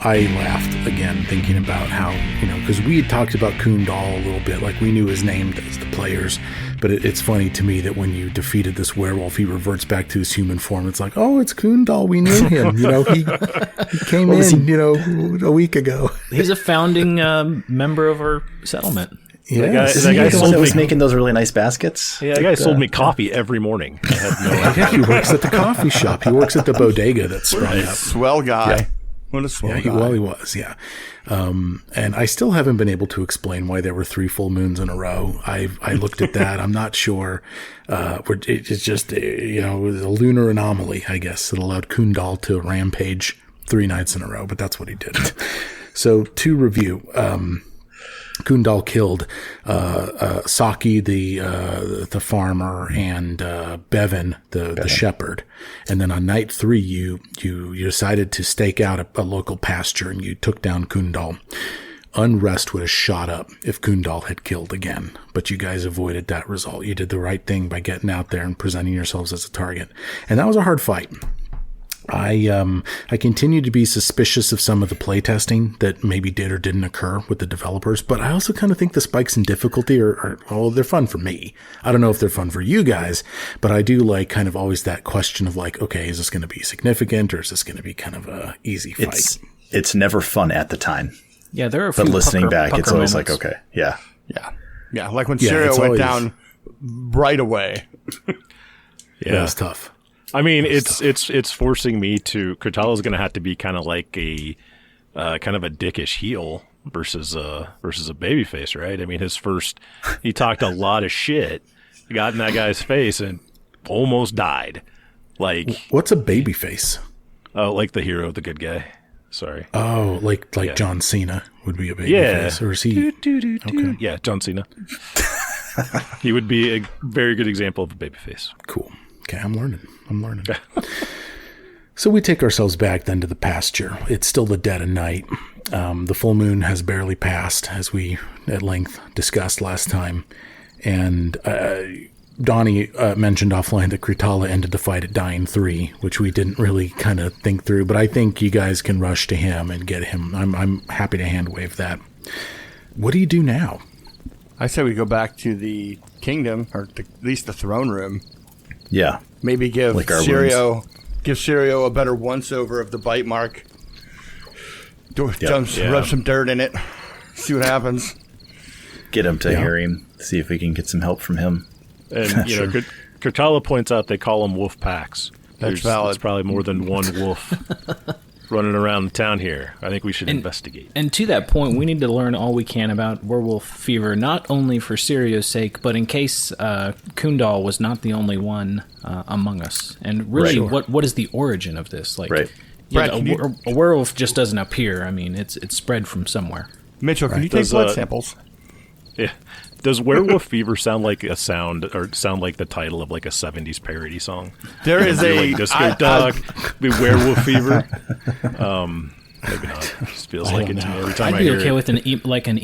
I laughed again thinking about how, because we had talked about Kundal a little bit, like we knew his name as the players, but it's funny to me that when you defeated this werewolf, he reverts back to his human form. It's like, oh, it's Kundal. We knew him. He came in, a week ago. He's a founding member of our settlement. Yeah, that guy that was making those really nice baskets. Yeah, that guy sold me coffee every morning. I had no idea. He works at the coffee shop. He works at the bodega that's sprung up. Swell guy. Yeah. What a swell guy. Well, he was, yeah. And I still haven't been able to explain why there were 3 full moons in a row. I looked at that. I'm not sure. It's just, it was a lunar anomaly, I guess. It allowed Kundal to rampage 3 nights in a row, but that's what he did. So to review, Kundal killed Saki, the farmer, and Bevan, the shepherd. And then on night 3, you decided to stake out a local pasture, and you took down Kundal. Unrest would have shot up if Kundal had killed again, but you guys avoided that result. You did the right thing by getting out there and presenting yourselves as a target. And that was a hard fight. I continue to be suspicious of some of the playtesting that maybe did or didn't occur with the developers, but I also kind of think the spikes in difficulty are they're fun for me. I don't know if they're fun for you guys, but I do like kind of always that question of like, okay, is this going to be significant or is this going to be kind of a easy fight? It's never fun at the time. Yeah, there are a few but listening back, it's always moments. like, okay, yeah. Yeah, like when Sirio went down right away. Yeah, it's tough. I mean, it's forcing me to. Kurtala's going to have to be kind of like a kind of a dickish heel versus a babyface, right? I mean, he talked a lot of shit, got in that guy's face, and almost died. Like, what's a babyface? Oh, like the hero, the good guy. Sorry. Oh, like John Cena would be a babyface, or is he? Okay. Yeah, John Cena. He would be a very good example of a babyface. Cool. Okay, I'm learning. So we take ourselves back then to the pasture. It's still the dead of night. The full moon has barely passed, as we at length discussed last time. And Donnie mentioned offline that Kurtala ended the fight at dying 3, which we didn't really kind of think through. But I think you guys can rush to him and get him. I'm happy to hand wave that. What do you do now? I say we go back to the kingdom, or at least the throne room. Yeah. Maybe give Sirio a better once-over of the bite mark. Rub some dirt in it. See what happens. Get him to hear him. See if we can get some help from him. And, Kurtala points out they call them wolf packs. That's valid. There's probably more than one wolf running around the town here. I think we should investigate. And to that point, we need to learn all we can about werewolf fever, not only for Sirio's sake, but in case Kundal was not the only one among us. And really, what is the origin of this? Like, Brad, a werewolf just doesn't appear. I mean, it's spread from somewhere. Mitchell, can you take blood samples? Yeah. Does werewolf fever sound like the title of like a 70s parody song? There is a Disco Dog, the werewolf fever. Maybe not. It just feels like it to me every time I hear it. I'd be okay with an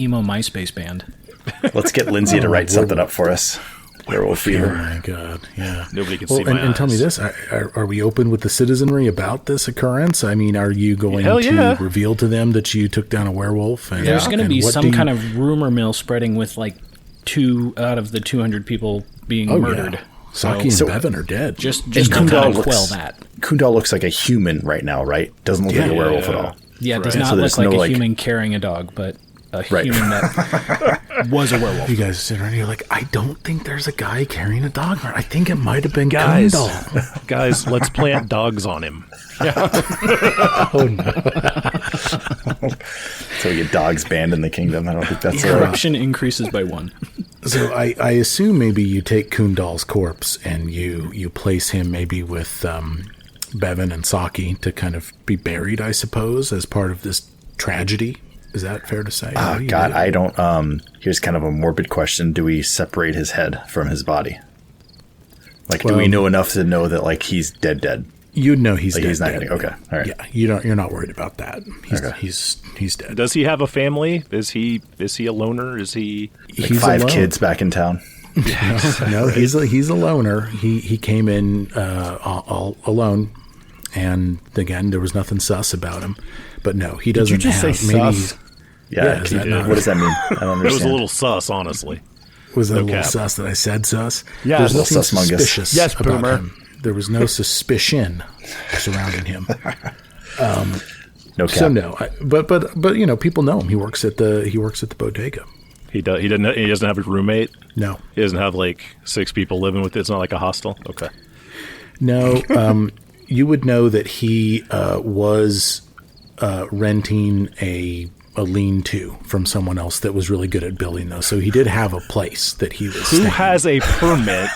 emo MySpace band. Let's get Lindsay to write something up for us. Werewolf fever. Oh my god! Yeah. Nobody can see my eyes. And tell me this: are we open with the citizenry about this occurrence? I mean, are you going to reveal to them that you took down a werewolf? And, there's going to be some kind of rumor mill spreading with like 2 out of the 200 people being murdered. Yeah. Saki and Bevan are dead. Just kind of quell that. Kundal looks like a human right now, right? Doesn't look like a werewolf at all. Yeah, it does not look like a human carrying a dog, but a human that was a werewolf. You guys sit around and you're like, I don't think there's a guy carrying a dog. I think it might have been Kundal. Guys, let's plant dogs on him. Oh, no. So we get dogs banned in the kingdom. I don't think that's corruption increases by 1. So I assume maybe you take Kundal's corpse and you place him maybe with Bevan and Saki to kind of be buried, I suppose, as part of this tragedy. Is that fair to say? God, I don't. Here's kind of a morbid question: do we separate his head from his body? Like, do we know enough to know that like he's dead? You'd know he's dead. He's not going to. Okay, all right. Yeah, you're not worried about that. He's dead. Does he have a family? Is he a loner? Is he? He's 5 kids back in town. No, he's a loner. He came in all alone. and again, there was nothing sus about him. But no, he doesn't Did you just have. say Maybe sus? Yeah, is that not- what does that mean? I don't understand. It was a little sus, honestly. was that a little cap. sus that I said sus? Yeah, There's a nothing little sus-mungus. suspicious Yes, about boomer. him. There was no suspicion surrounding him. No cap. So no, but you know, people know him. He works at the bodega. He doesn't have a roommate. No, He doesn't have like 6 people living with it. It's not like a hostel. Okay. no. You would know that he was renting a lean-to from someone else that was really good at building those. So he did have a place that he was. Who staying. has a permit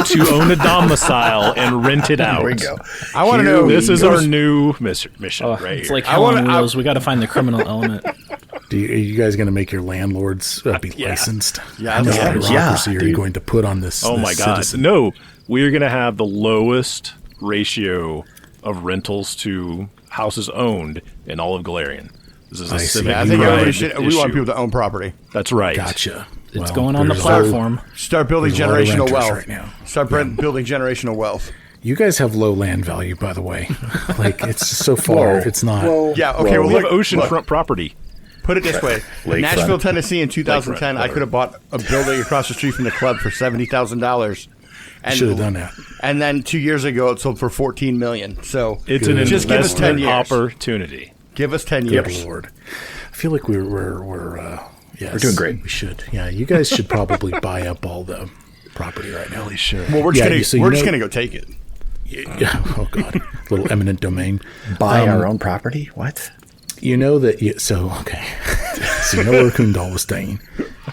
to own a domicile and rent it out? There we go. I want to know. This is our new mission right It's here. like Hell on Wheels. We got to find the criminal element. Are you guys going to make your landlords be licensed? Yeah, How much yeah, bureaucracy are you dude. going to put on this? Oh this my God! citizen? No, we are going to have the lowest ratio of rentals to houses owned in all of Galarian. This is a I see. civic Yeah, I think pride everybody should. We want issue. people to own property. That's right. Gotcha. It's going on the there's platform. Start building There's a lot of generational renters wealth. right now. Start building generational wealth. You guys have low land value, by the way. Like it's so far, it's not. Yeah. Okay. Well, We have look, oceanfront property. Put it this way: Lakefront. Nashville, Tennessee, in 2010, I whatever. could have bought a building across the street from the club for $70,000. Should have done that. And then 2 years ago, it sold for $14 million. So It's Good. an just give us 10 investment years. opportunity. Give us 10 Good years. Lord. I feel like we're yes, We're doing great. We should. Yeah, you guys should probably buy up all the property right now. Holy shit. Well, we're Yeah, just so you gonna we're just know- gonna go take it. Yeah. Oh God. Little eminent domain. Buy our own property? What? You know that. Okay. So you know where Kundal was staying.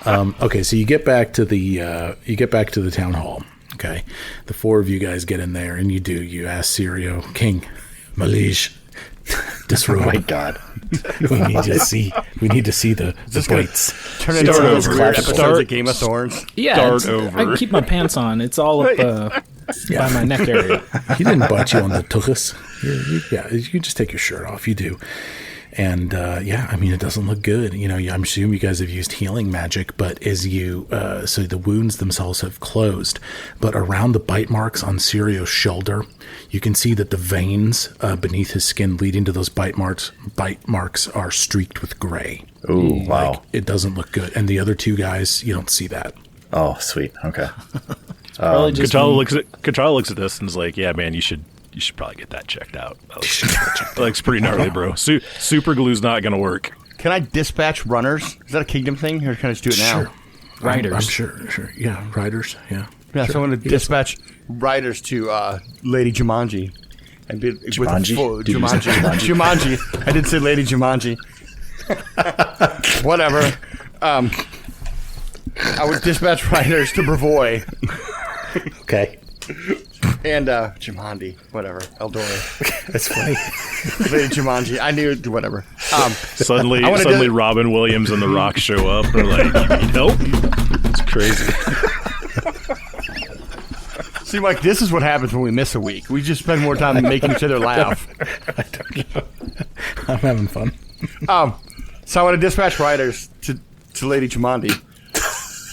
Okay. So you get back to the town hall. Okay. The 4 of you guys get in there, and you ask Sirio, King, Malish, disrobe. Oh my God. We need to see the gonna plates. Turn into Start one of those over. weird Start- episodes of Game of Thrones. Yeah, Start it's- over. I can keep my pants on. It's all up by my neck area. He didn't bite you on the tuchus. You just take your shirt off. You do. And I mean, it doesn't look good. You know, I'm assuming you guys have used healing magic, but so the wounds themselves have closed. But around the bite marks on Sirio's shoulder, you can see that the veins beneath his skin leading to those bite marks are streaked with gray. Ooh, wow. Like, it doesn't look good. And the other 2 guys, you don't see that. Oh, sweet. Okay. Probably just Kachal looks at this and is like, "Yeah, man, you should probably get that checked out. That looks pretty gnarly, bro. Super glue's not gonna work." Can I dispatch runners? Is that a kingdom thing, or can I just do it now? Sure. Riders. I'm sure. Yeah, riders. Yeah. Yeah, Sure. so I'm going to dispatch riders to Lady Jumanji. And be, Jumanji? With Did you say Jumanji. Jumanji. I did say Lady Jumanji. Whatever. I would dispatch riders to Brevoy Okay. and Jumanji. Whatever. Eldora. That's funny. Lady Jumanji. I knew whatever. Suddenly, I wanna do- Robin Williams and The Rock show up. They're like, "You need help?" It's crazy. See, Mike, this is what happens when we miss a week. We just spend more time making each other laugh. I'm having fun. So I want to dispatch riders to Lady Jumanji.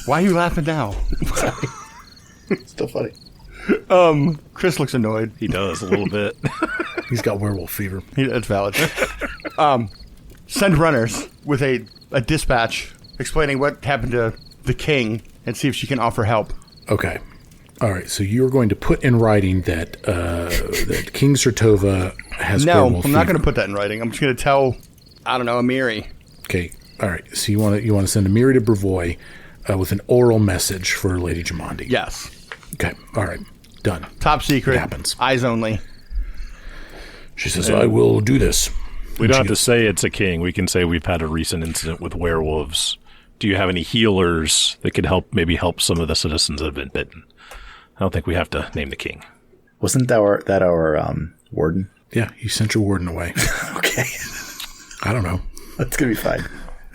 Why are you laughing now? Still funny. Chris looks annoyed. He does a little bit. He's got werewolf fever. That's valid. Send runners with a dispatch explaining what happened to the king and see if she can offer help. Okay. All right. So you're going to put in writing that that King Sertova has No, werewolf I'm not fever. going to put that in writing. I'm just going to tell, I don't know, Amiri. Okay. All right. So you want to send Amiri to Brevoy with an oral message for Lady Jumanji. Yes. Okay. All right. Done. Top secret. It happens. Eyes only. She says, "I will do this." We don't have to say it's a king. We can say we've had a recent incident with werewolves. Do you have any healers that could maybe help some of the citizens that have been bitten? I don't think we have to name the king. Wasn't that our warden? Yeah. You sent your warden away. Okay. I don't know. That's going to be fine.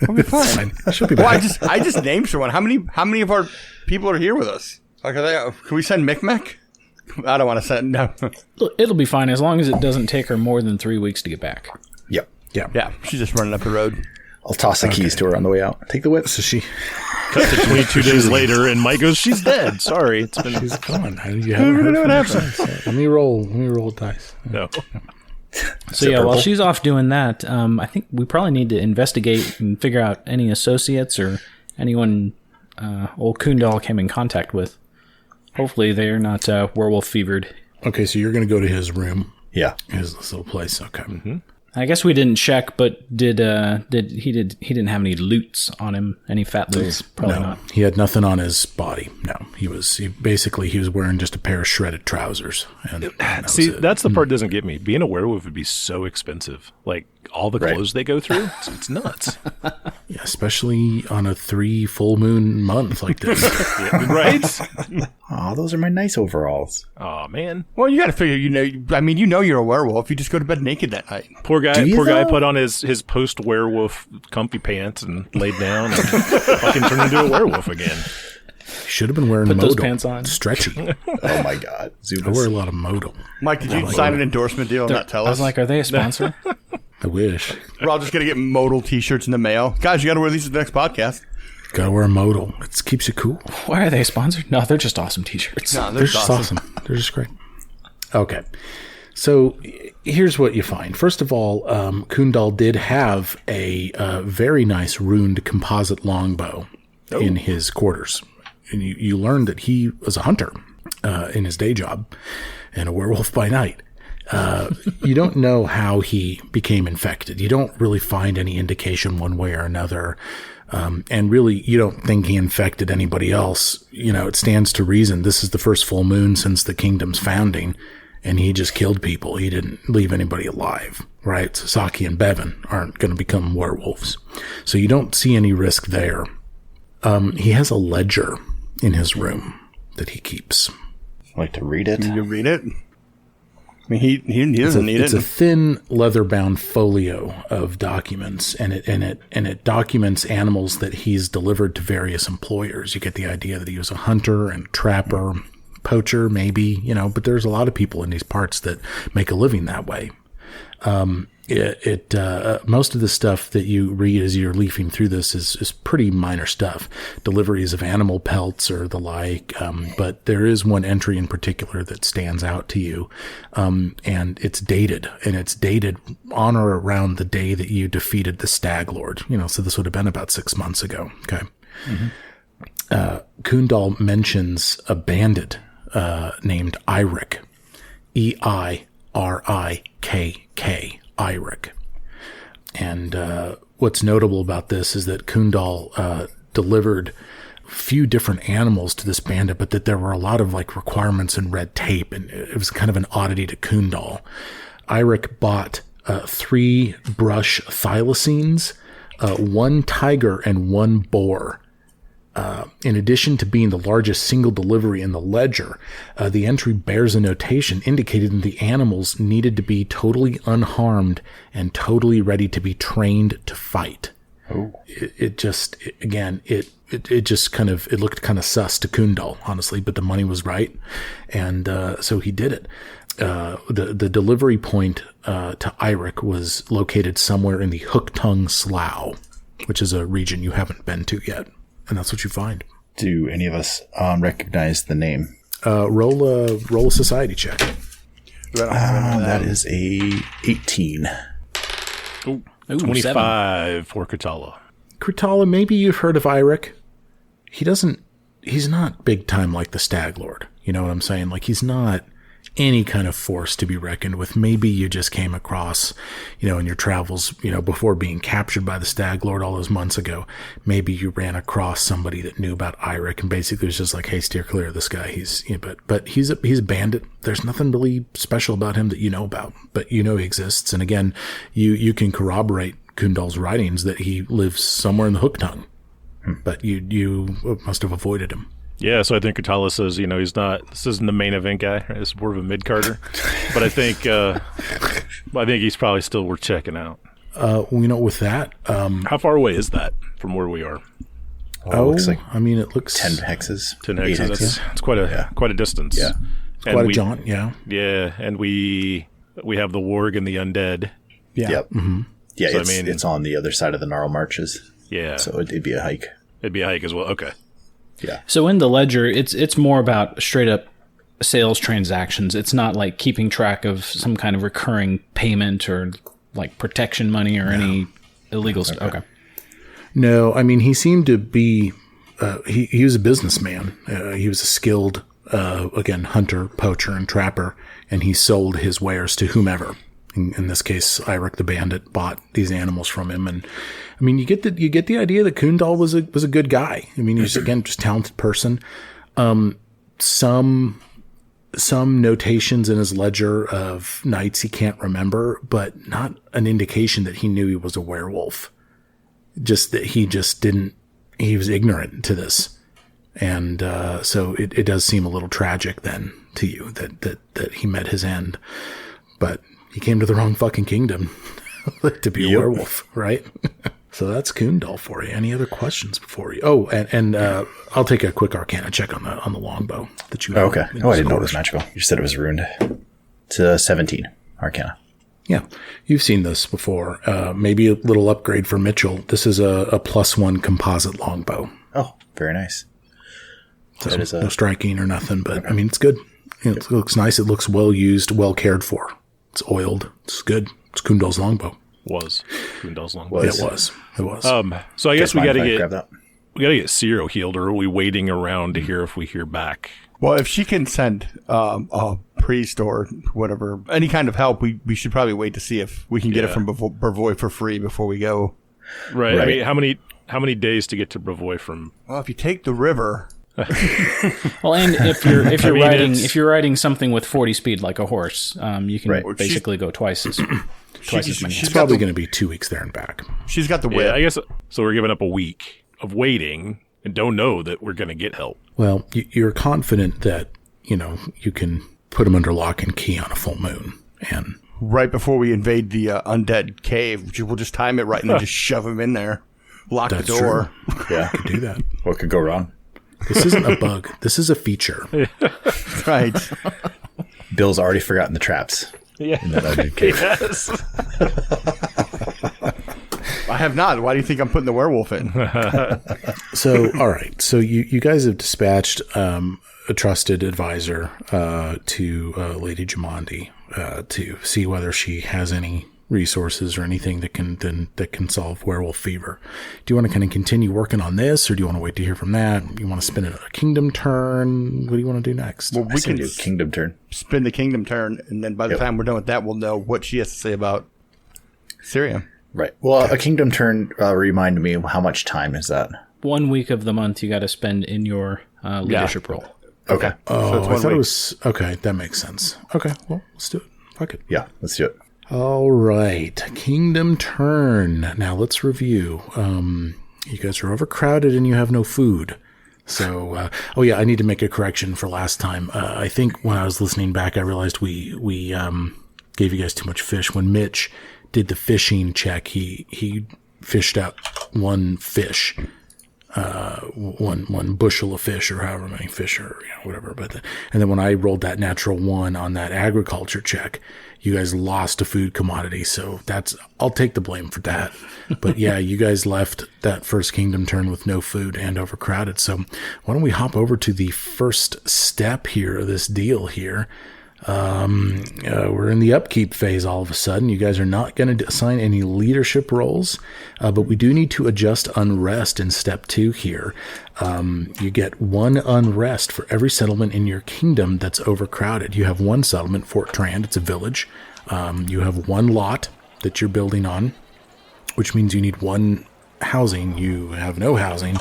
We'll be fine. She'll be Well, back. I just named someone. How many of our people are here with us? Like, can we send Micmac? I don't want to send. No. Look, it'll be fine as long as it doesn't take her more than 3 weeks to get back. Yep. Yeah. Yeah, she's just running up the road. I'll toss the keys to her on the way out. Take the whip. So she, Cut to 22 days later, and Mike goes, "She's dead. Sorry, it's been." she's gone. You haven't heard from her since. Let me roll dice. No. So yeah, while she's off doing that, I think we probably need to investigate and figure out any associates or anyone old Kundal came in contact with. Hopefully they're not werewolf fevered. Okay, so you're going to go to his room, Yeah. his little place. Okay. Mm-hmm. I guess we didn't check, but he didn't have any loots on him, any fat loots? Probably No, not. he had nothing on his body. No, he was wearing just a pair of shredded trousers. And that See, was it. that's the part that doesn't get me. Being a werewolf would be so expensive. Like all the clothes they go through, it's nuts. Yeah, especially on a 3 full moon month like this. Yeah, right? Oh, those are my nice overalls. Oh man, Well, you got to figure. You're a werewolf. You just go to bed naked that night. poor guy. Do you, Poor guy though? put on his post werewolf comfy pants and laid down and fucking turned into a werewolf again. Should have been wearing Put modal. those pants on. Stretchy. Oh my God. I wear a lot of modal. Mike, did you sign an endorsement deal and not tell I us? was like, are they a sponsor? I wish. We're all just gonna get modal T-shirts in the mail, guys. You got to wear these at the next podcast. Gotta wear a modal. It keeps you cool. Why are they sponsored? No, they're just awesome t-shirts. No, They're just awesome. They're just great. Okay. So here's what you find. First of all, Kundal did have a very nice runed composite longbow in his quarters. And you learned that he was a hunter in his day job and a werewolf by night. You don't know how he became infected. You don't really find any indication one way or another. And really, you don't think he infected anybody else. It stands to reason this is the first full moon since the kingdom's founding, and he just killed people. He didn't leave anybody alive, right? Sasaki and Bevan aren't going to become werewolves. So you don't see any risk there. He has a ledger in his room that he keeps. Like to read it. You read it. I mean, he doesn't need It's it. a thin leather-bound folio of documents, and it documents animals that he's delivered to various employers. You get the idea that he was a hunter and trapper, poacher, maybe, but there's a lot of people in these parts that make a living that way. Most of the stuff that you read as you're leafing through this is pretty minor stuff, deliveries of animal pelts or the like. But there is one entry in particular that stands out to you, and it's dated on or around the day that you defeated the Stag Lord. So this would have been about 6 months ago. Okay. Mm-hmm. Kundal mentions a bandit named Eirik, Eirikk. Eirik. And what's notable about this is that Kundal delivered a few different animals to this bandit, but that there were a lot of requirements and red tape, and it was kind of an oddity to Kundal. Eirik bought 3 brush thylacines, 1 tiger, and 1 boar. In addition to being the largest single delivery in the ledger, the entry bears a notation indicating that the animals needed to be totally unharmed and totally ready to be trained to fight. Oh. It just looked kind of sus to Kundal, honestly, but the money was right. And so he did it. The delivery point to Eirik was located somewhere in the Hooktongue Slough, which is a region you haven't been to yet. And that's what you find. Do any of us recognize the name? Roll a society check. That is a 18. Ooh, Ooh, 25 for Katala. Kurtala, maybe you've heard of Eirik. He's not big time like the Stag Lord. You know what I'm saying? He's not any kind of force to be reckoned with. Maybe you just came across, in your travels, before being captured by the Stag Lord all those months ago, maybe you ran across somebody that knew about Eirik and basically was just like, hey, steer clear of this guy. But he's a bandit. There's nothing really special about him that you know about, but he exists. And again, you can corroborate Kundal's writings that he lives somewhere in the Hooktongue, but you must have avoided him. Yeah, so I think Katala says, this isn't the main event guy. Right? This is more of a mid-carder. But I think he's probably still worth checking out. With that, how far away is that from where we are? It looks like it looks 10 hexes. 10 hexes. That's quite a distance. Yeah. quite a jaunt. Yeah. Yeah, and we have the warg and the undead. Yeah. Yep. Mm-hmm. Yeah, So, it's on the other side of the Gnarl Marches. Yeah. So it'd be a hike. It'd be a hike as well. Okay. Yeah. So in the ledger, it's more about straight up sales transactions. It's not like keeping track of some kind of recurring payment or like protection money or any illegal stuff. Okay. No, I mean, he seemed to be, he was a businessman. He was a skilled, again, hunter, poacher, and trapper, and he sold his wares to whomever. In this case, Eirik the Bandit bought these animals from him. And I mean, you get the idea that Kundal was a good guy. I mean, he's, again, just a talented person. Some notations in his ledger of nights he can't remember, but not an indication that he knew he was a werewolf. Just that he was ignorant to this. And so it does seem a little tragic then to you that he met his end. But he came to the wrong fucking kingdom to be a werewolf, right? So that's Kundal for you. Any other questions before you? Oh, and I'll take a quick Arcana check on the longbow that you have. Okay. Oh, I didn't know it was magical. You said it was ruined. To 17 Arcana. Yeah, you've seen this before. Maybe a little upgrade for Mitchell. This is a +1 composite longbow. Oh, very nice. So no striking or nothing, but I mean, it's good. It looks nice. It looks well used, well cared for. It's oiled. It's good. It's Kundal's longbow. Was Kundal's longbow. It was. So I guess we got to grab that. Ciro healed, or are we waiting around to hear if we hear back? Well, if she can send a priest or whatever, any kind of help, we should probably wait to see if we can get it from Brevoy for free before we go. Right. I mean, how many days to get to Brevoy from? Well, if you take the river. Well, and if you're riding something with 40 speed like a horse, you can basically go twice as many. It's probably going to be 2 weeks there and back. She's got the whip. Yeah, I guess so. We're giving up a week of waiting and don't know that we're going to get help. Well, you're confident that you can put them under lock and key on a full moon, and right before we invade the undead cave, we'll just time it right and then just shove him in there, lock the door. True. Yeah, could do that. What could go wrong? This isn't a bug. This is a feature. Right. Bill's already forgotten the traps. Yeah. In that undead cave. Yes. I have not. Why do you think I'm putting the werewolf in? So, all right. So you guys have dispatched a trusted advisor to Lady Jamandi to see whether she has any resources or anything that can solve werewolf fever. Do you want to kind of continue working on this, or do you want to wait to hear from that? You want to spin a kingdom turn? What do you want to do next? Well, we can do kingdom turn. Spin the kingdom turn, and then by the time we're done with that, we'll know what she has to say about Syria. Right. Well, a kingdom turn, remind me, how much time is that? 1 week of the month you got to spend in your leadership role. Okay. Oh, so I thought it was... Okay, that makes sense. Okay, well, let's do it. Fuck it. Yeah, let's do it. All right. Kingdom turn. Now, let's review. You guys are overcrowded and you have no food. So, I need to make a correction for last time. I think when I was listening back, I realized we gave you guys too much fish. When Mitch did the fishing check, he fished out one fish, one bushel of fish, or however many fish, or whatever. And then when I rolled that natural 1 on that agriculture check, you guys lost a food commodity. So I'll take the blame for that. But yeah, you guys left that first kingdom turn with no food and overcrowded. So why don't we hop over to the first step here of this deal here? We're in the upkeep phase all of a sudden. You guys are not going to assign any leadership roles, but we do need to adjust unrest in step 2 here. You get 1 unrest for every settlement in your kingdom that's overcrowded. You have 1 settlement, Fort Trand, it's a village. You have 1 lot that you're building on, which means you need 1 housing. You have no housing,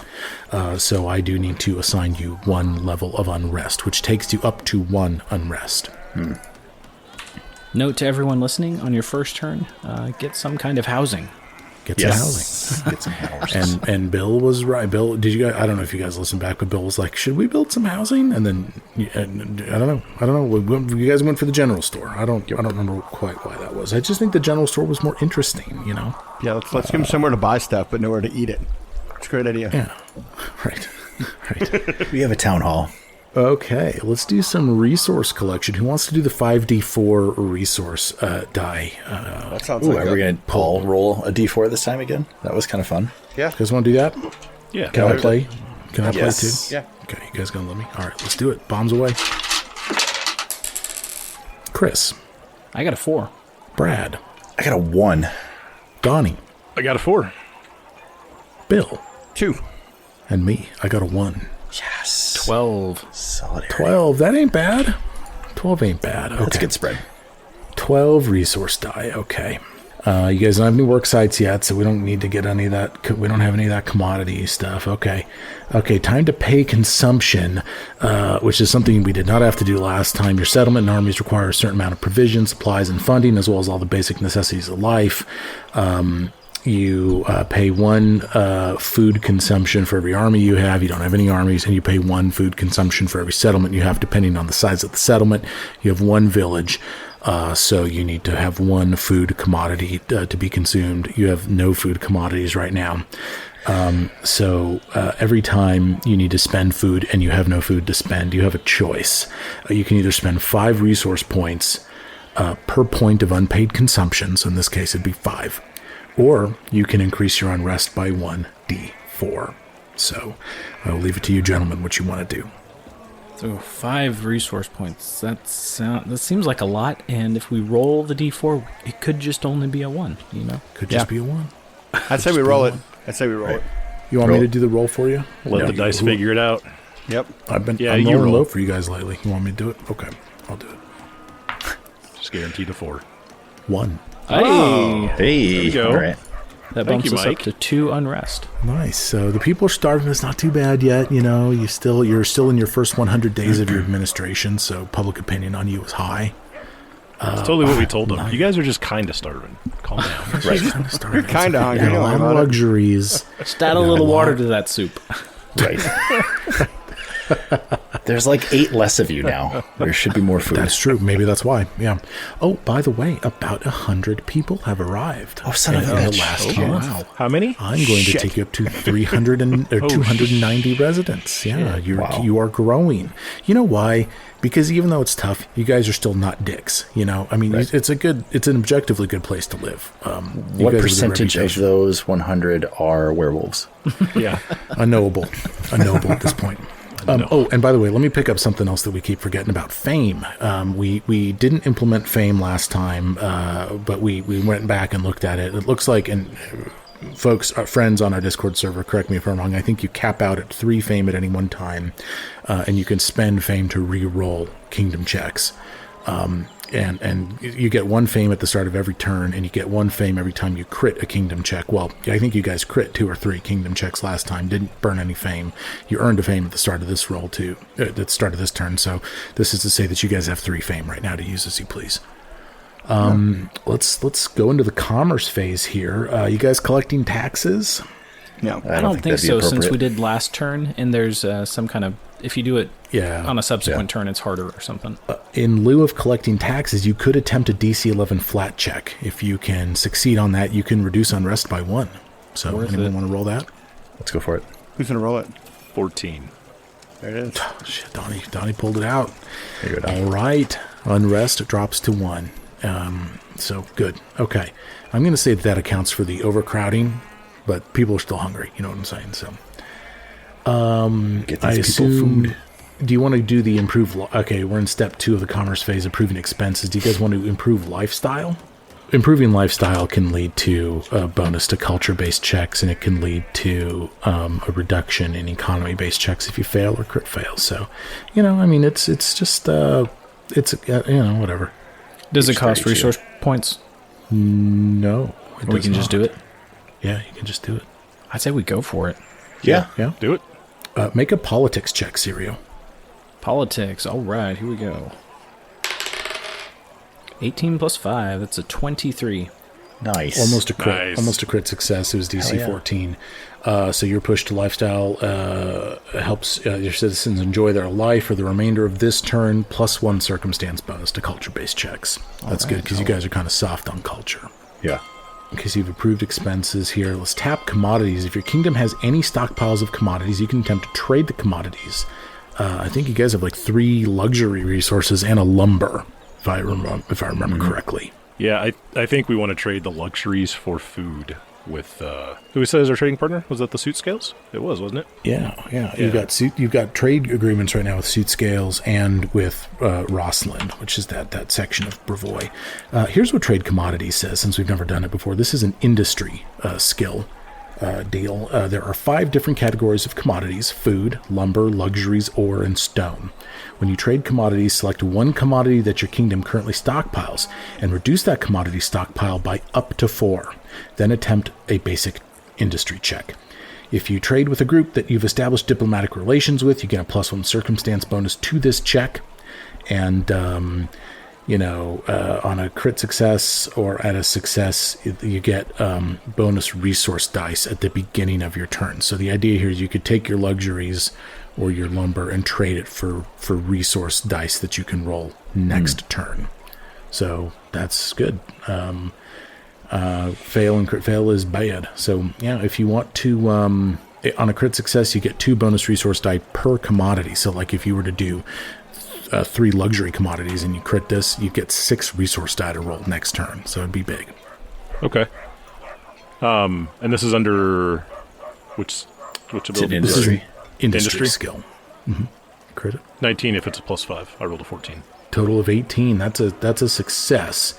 so I do need to assign you 1 level of unrest, which takes you up to 1 unrest. Note to everyone listening, on your first turn, get some kind of housing. Get some housing. Get some housing. And Bill was right. Bill, did you guys? I don't know if you guys listened back, but Bill was like, "Should we build some housing?" And then I don't know. You guys went for the general store. I don't remember quite why that was. I just think the general store was more interesting. Yeah, let's give him somewhere to buy stuff, but nowhere to eat it. It's a great idea. Yeah, right. We have a town hall. Okay, let's do some resource collection. Who wants to do the 5d4 resource die? That sounds Ooh, like are we going to Paul roll a d4 this time again? That was kind of fun. Yeah. You guys want to do that? Yeah. Can I play? Can I Yes. play too? Yeah. Okay, you guys gonna let me? All right, let's do it. Bombs away. Chris, I got a 4. Brad, I got a 1. Donnie, I got a 4. Bill, 2. and me. I got a 1. Yes. 12. Solidarity. 12. That ain't bad. 12 ain't bad. Okay. That's a good spread. 12 resource die. Okay. You guys don't have any work sites yet, so we don't need to get any of that. We don't have any of that commodity stuff. Okay. Okay, time to pay consumption, which is something we did not have to do last time. Your settlement and armies require a certain amount of provisions, supplies, and funding, as well as all the basic necessities of life. You pay 1 food consumption for every army you have. You don't have any armies, and you pay 1 food consumption for every settlement you have, depending on the size of the settlement. You have 1 village. So you need to have 1 food commodity to be consumed. You have no food commodities right now. So every time you need to spend food and you have no food to spend, you have a choice. You can either spend 5 resource points per point of unpaid consumption. So in this case, it'd be 5. Or you can increase your unrest by 1d4. So I'll leave it to you, gentlemen, what you want to do. So 5 resource points. That seems like a lot. And if we roll the d4, it could just only be a 1. You know, Could just be a 1. I'd say we roll it. I'd say we roll it. You want me to do the roll for you? Let the dice figure it out. Yep. I'm Yeah, rolling you roll. low for you guys lately. You want me to do it? Okay, I'll do it. Just guaranteed a 4. 1. hey, Hey. go. All right. that Thank bumps you, us Mike. up to 2 unrest. Nice. So the people are starving. It's not too bad yet. You know, you're still in your first 100 days of your administration. So public opinion on you is high. It's totally what we told them. You guys are just kind of starving. Calm down. Right. You're kind of hungry. A lot of luxuries. Just add a little water to that soup. Right. There's like 8 less of you now. There should be more food. That's true. Maybe that's why. Yeah. Oh, by the way, about 100 people have arrived. Oh, son of a in the bitch. last Oh, month. wow. How many? I'm going to take you up to 290 residents. Yeah, you are growing. You know why? Because even though it's tough, you guys are still not dicks. You know, I mean, it's an objectively good place to live. You What guys have a percentage of reputation. those 100 are werewolves? Yeah. Unknowable at this point. Oh, and by the way, let me pick up something else that we keep forgetting about fame. We didn't implement fame last time, but we went back and looked at it. It looks like, and folks, our friends on our Discord server, correct me if I'm wrong, I think you cap out at 3 fame at any one time, and you can spend fame to re-roll kingdom checks. And you get 1 fame at the start of every turn, and you get 1 fame every time you crit a kingdom check. Well, I think you guys crit 2 or 3 kingdom checks last time, didn't burn any fame. You earned a fame at the start of this roll too, at the start of this turn. So this is to say that you guys have 3 fame right now to use as you please. Let's go into the commerce phase here. You guys collecting taxes? No. I don't think that'd be so, since appropriate. we did last turn, and there's some kind of, if you do it Yeah. on a subsequent turn, it's harder or something. In lieu of collecting taxes, you could attempt a DC 11 flat check. If you can succeed on that, you can reduce unrest by 1. So Worth anyone it. want to roll that? Let's go for it. Who's going to roll it? 14. There it is. Oh, shit, Donnie pulled it out. There you go. All right. Unrest drops to 1. So good. Okay. I'm going to say that accounts for the overcrowding, but people are still hungry. You know what I'm saying? So Get these I people assume. food. Do you want to do the improve? Okay, we're in step 2 of the commerce phase, improving expenses. Do you guys want to improve lifestyle? Improving lifestyle can lead to a bonus to culture-based checks, and it can lead to a reduction in economy-based checks if you fail or crit fail. So, you know, I mean, it's just whatever. Does it cost 32. resource points? No, it Or we does can just not. do it? Yeah, you can just do it. I'd say we go for it. Yeah. Yeah. Do it. Make a politics check, Sirio. Politics. All right, here we go. 18 plus 5. That's a 23. Nice. Almost a crit. Nice. Almost a crit success. It was DC Hell yeah. 14. So your push to lifestyle helps your citizens enjoy their life for the remainder of this turn, plus 1 circumstance bonus to culture-based checks. That's good because you guys are kind of soft on culture. Yeah. Because you've approved expenses here. Let's tap commodities. If your kingdom has any stockpiles of commodities, you can attempt to trade the commodities I think you guys have like 3 luxury resources and a lumber, if I remember correctly. Yeah, I think we want to trade the luxuries for food with who says our trading partner? Was that the Suit Scales? It was, wasn't it? Yeah. You've got trade agreements right now with Suit Scales and with Rosalind, which is that section of Brevoy. Here's what Trade Commodities says, since we've never done it before. This is an industry skill deal. There are 5 different categories of commodities: food, lumber, luxuries, ore, and stone. When you trade commodities, select one commodity that your kingdom currently stockpiles and reduce that commodity stockpile by up to 4. Then attempt a basic industry check. If you trade with a group that you've established diplomatic relations with, you get a +1 circumstance bonus to this check. And, on a crit success or at a success, you get bonus resource dice at the beginning of your turn. So the idea here is you could take your luxuries or your lumber and trade it for resource dice that you can roll next turn. So that's good. Fail and crit fail is bad. So yeah, if you want to, on a crit success, you get 2 bonus resource die per commodity. So like if you were to do 3 luxury commodities and you crit this, you get 6 resource die to roll next turn. So it'd be big. Okay. And this is under which ability? This is industry skill. Mm-hmm. Crit it. 19 if it's a +5. I rolled a 14. Total of 18. That's a success.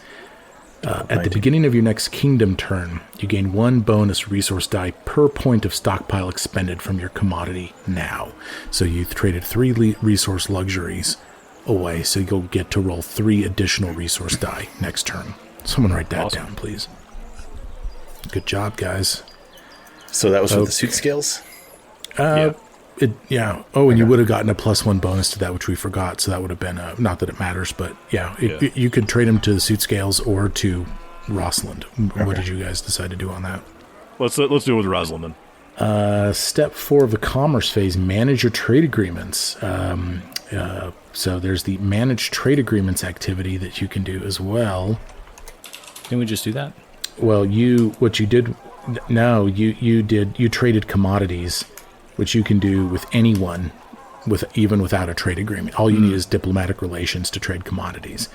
At the beginning of your next kingdom turn, you gain 1 bonus resource die per point of stockpile expended from your commodity now. So you traded 3 resource luxuries away, so you'll get to roll 3 additional resource die next turn. Someone write that down, please. Good job, guys. So that was with the Suit Scales? Yeah. Oh, and you would have gotten a +1 bonus to that, which we forgot. So that would have been not that it matters, but you could trade them to the Suit Scales or to Rosalind. Okay. What did you guys decide to do on that? Let's do it with Rosalind then. Step 4 of the commerce phase: manage your trade agreements. So there's the manage trade agreements activity that you can do as well. Can we just do that? Well, you traded commodities, which you can do with anyone, even without a trade agreement. All you need is diplomatic relations to trade commodities.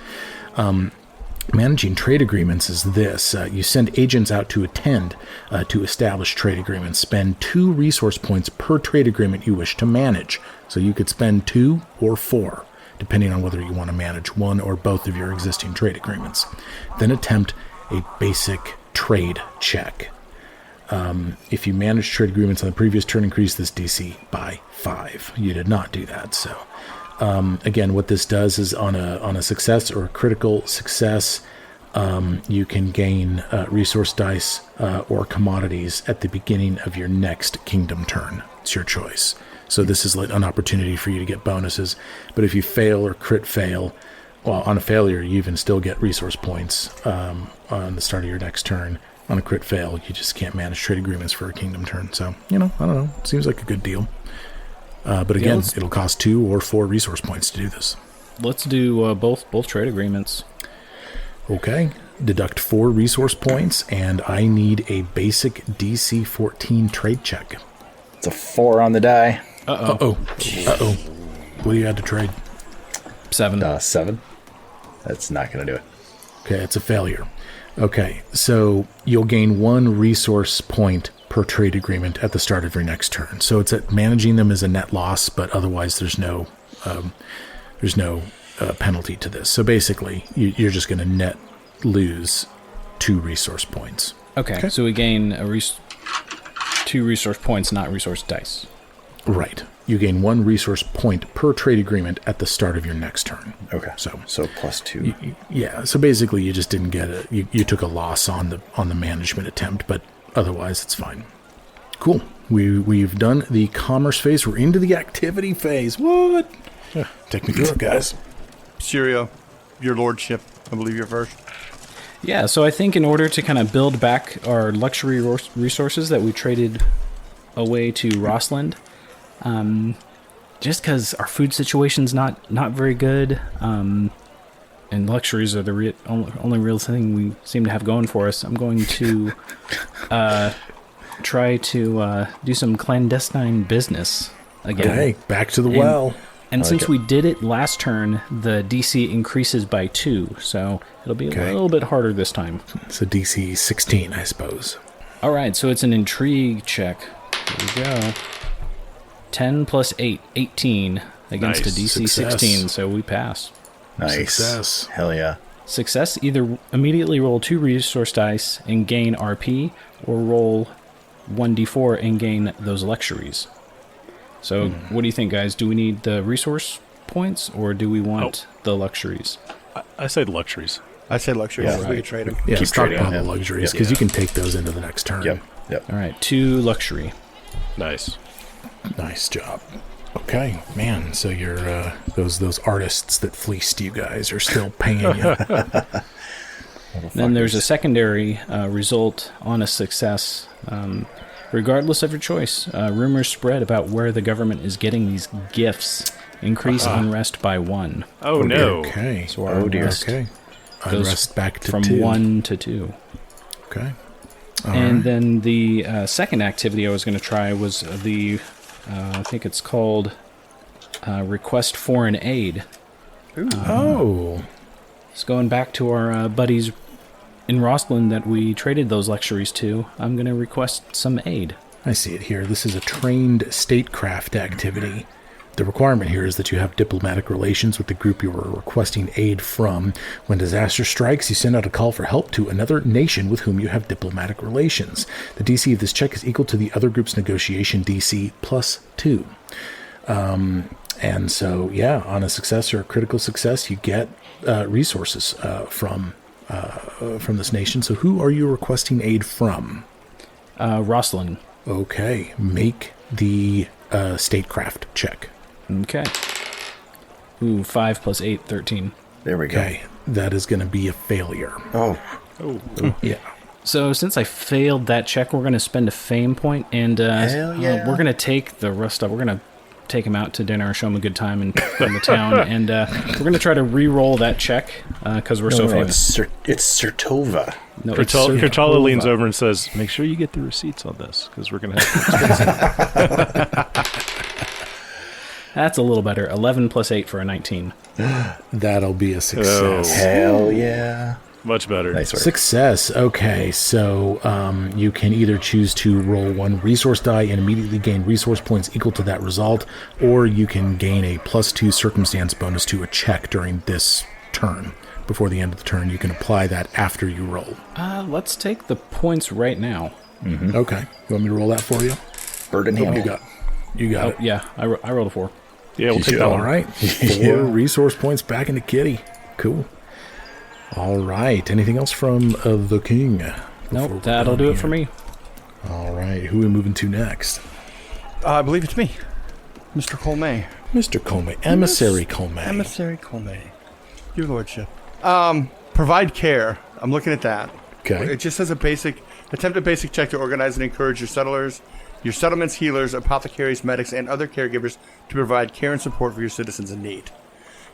Managing trade agreements is this. You send agents out to attend to establish trade agreements. Spend 2 resource points per trade agreement you wish to manage. So you could spend 2 or 4, depending on whether you want to manage one or both of your existing trade agreements. Then attempt a basic trade check. If you managed trade agreements on the previous turn, increase this DC by 5. You did not do that. So again, what this does is on a success or a critical success, you can gain resource dice or commodities at the beginning of your next kingdom turn. It's your choice. So this is like an opportunity for you to get bonuses. But if you fail or crit fail, well, on a failure, you even still get resource points on the start of your next turn. On a crit fail, you just can't manage trade agreements for a kingdom turn. So, I don't know. It seems like a good deal. But again, it'll cost 2 or 4 resource points to do this. Let's do both trade agreements. Okay. Deduct 4 resource points, and I need a basic DC 14 trade check. It's a 4 on the die. Uh-oh. What do you add to trade? 7. 7. That's not going to do it. Okay, it's a failure. Okay, so you'll gain 1 resource point per trade agreement at the start of your next turn. So it's managing them as a net loss, but otherwise there's no penalty to this. So basically, you're just going to net lose 2 resource points. Okay. So we gain 2 resource points, not resource dice. Right. You gain 1 resource point per trade agreement at the start of your next turn. Okay. So +2. Yeah. So basically, you just didn't get it. You took a loss on the management attempt, but otherwise, it's fine. Cool. We've done the commerce phase. We're into the activity phase. What? Take me through it, guys. Syria, your lordship. I believe you're first. Yeah. So I think in order to kind of build back our luxury resources that we traded away to Rosalind. Just because our food situation's not very good, and luxuries are the only real thing we seem to have going for us, I'm going to try to do some clandestine business again. Okay, back to the well. And since it. we did it last turn, the DC increases by 2, so it'll be a little bit harder this time. So DC 16, I suppose. All right, so it's an intrigue check. Here we go. 10 plus 8, 18 against Nice. a DC Success. 16, so we pass. Nice. Success. Hell yeah. Success, either immediately roll 2 resource dice and gain RP, or roll 1d4 and gain those luxuries. So, what do you think, guys? Do we need the resource points, or do we want the luxuries? I said luxuries. I say luxury. Yeah, We right. could trade them. Yeah, Keep trading stockpile on the him. luxuries, Yep. because you can take those into the next turn. Yep. All right, 2 luxury. Nice. Nice job. Okay, man. So you're those artists that fleeced you guys are still paying you. Then there's a secondary result on a success. Regardless of your choice, rumors spread about where the government is getting these gifts. Increase unrest by 1. Oh, no. Okay. So our unrest Okay. goes Unrest back to from 2. 1 to 2. Okay. And then the second activity I was going to try was the, I think it's called Request Foreign Aid. Oh. It's going back to our buddies in Rosslyn that we traded those luxuries to. I'm going to request some aid. I see it here. This is a trained statecraft activity. The requirement here is that you have diplomatic relations with the group you are requesting aid from. When disaster strikes, you send out a call for help to another nation with whom you have diplomatic relations. The DC of this check is equal to the other group's negotiation DC plus 2. And so, yeah, on a success or a critical success, you get resources from this nation. So who are you requesting aid from? Rosslyn. Okay, make the statecraft check. Okay. Ooh, 5 plus 8, 13. There we go. Okay, that is going to be a failure. Oh, Yeah. So since I failed that check, we're going to spend a fame point, and Hell yeah. we're going to take the rest of. We're going to take him out to dinner, show him a good time in the town, and we're going to try to re-roll that check because we're so no, famous. it's Sertova. No, it's Kurtala Sertova. leans over and says, make sure you get the receipts on this, because we're going to have That's a little better. 11 plus 8 for a 19. That'll be a success. Hell yeah. much better. Nice work. Success. Okay, so you can either choose to roll 1 resource die and immediately gain resource points equal to that result, or you can gain a +2 circumstance bonus to a check during this turn. Before the end of the turn, you can apply that after you roll. Let's take the points right now. Okay, you want me to roll that for you? Bird and Hill. You got Oh, it. yeah, I rolled a 4. Yeah, we'll take that All one. right, 4 resource points back into Kitty. Cool. All right. Anything else from the king? Before Nope, we're that'll done do it here? for me. All right. Who are we moving to next? I believe it's me, Mr. Colmay. Mr. Comey, Emissary Comey. Emissary Colmay. Your lordship. Provide care. I'm looking at that. Okay. It just says attempt a basic check to organize and encourage your settlers, your settlement's healers, apothecaries, medics, and other caregivers to provide care and support for your citizens in need.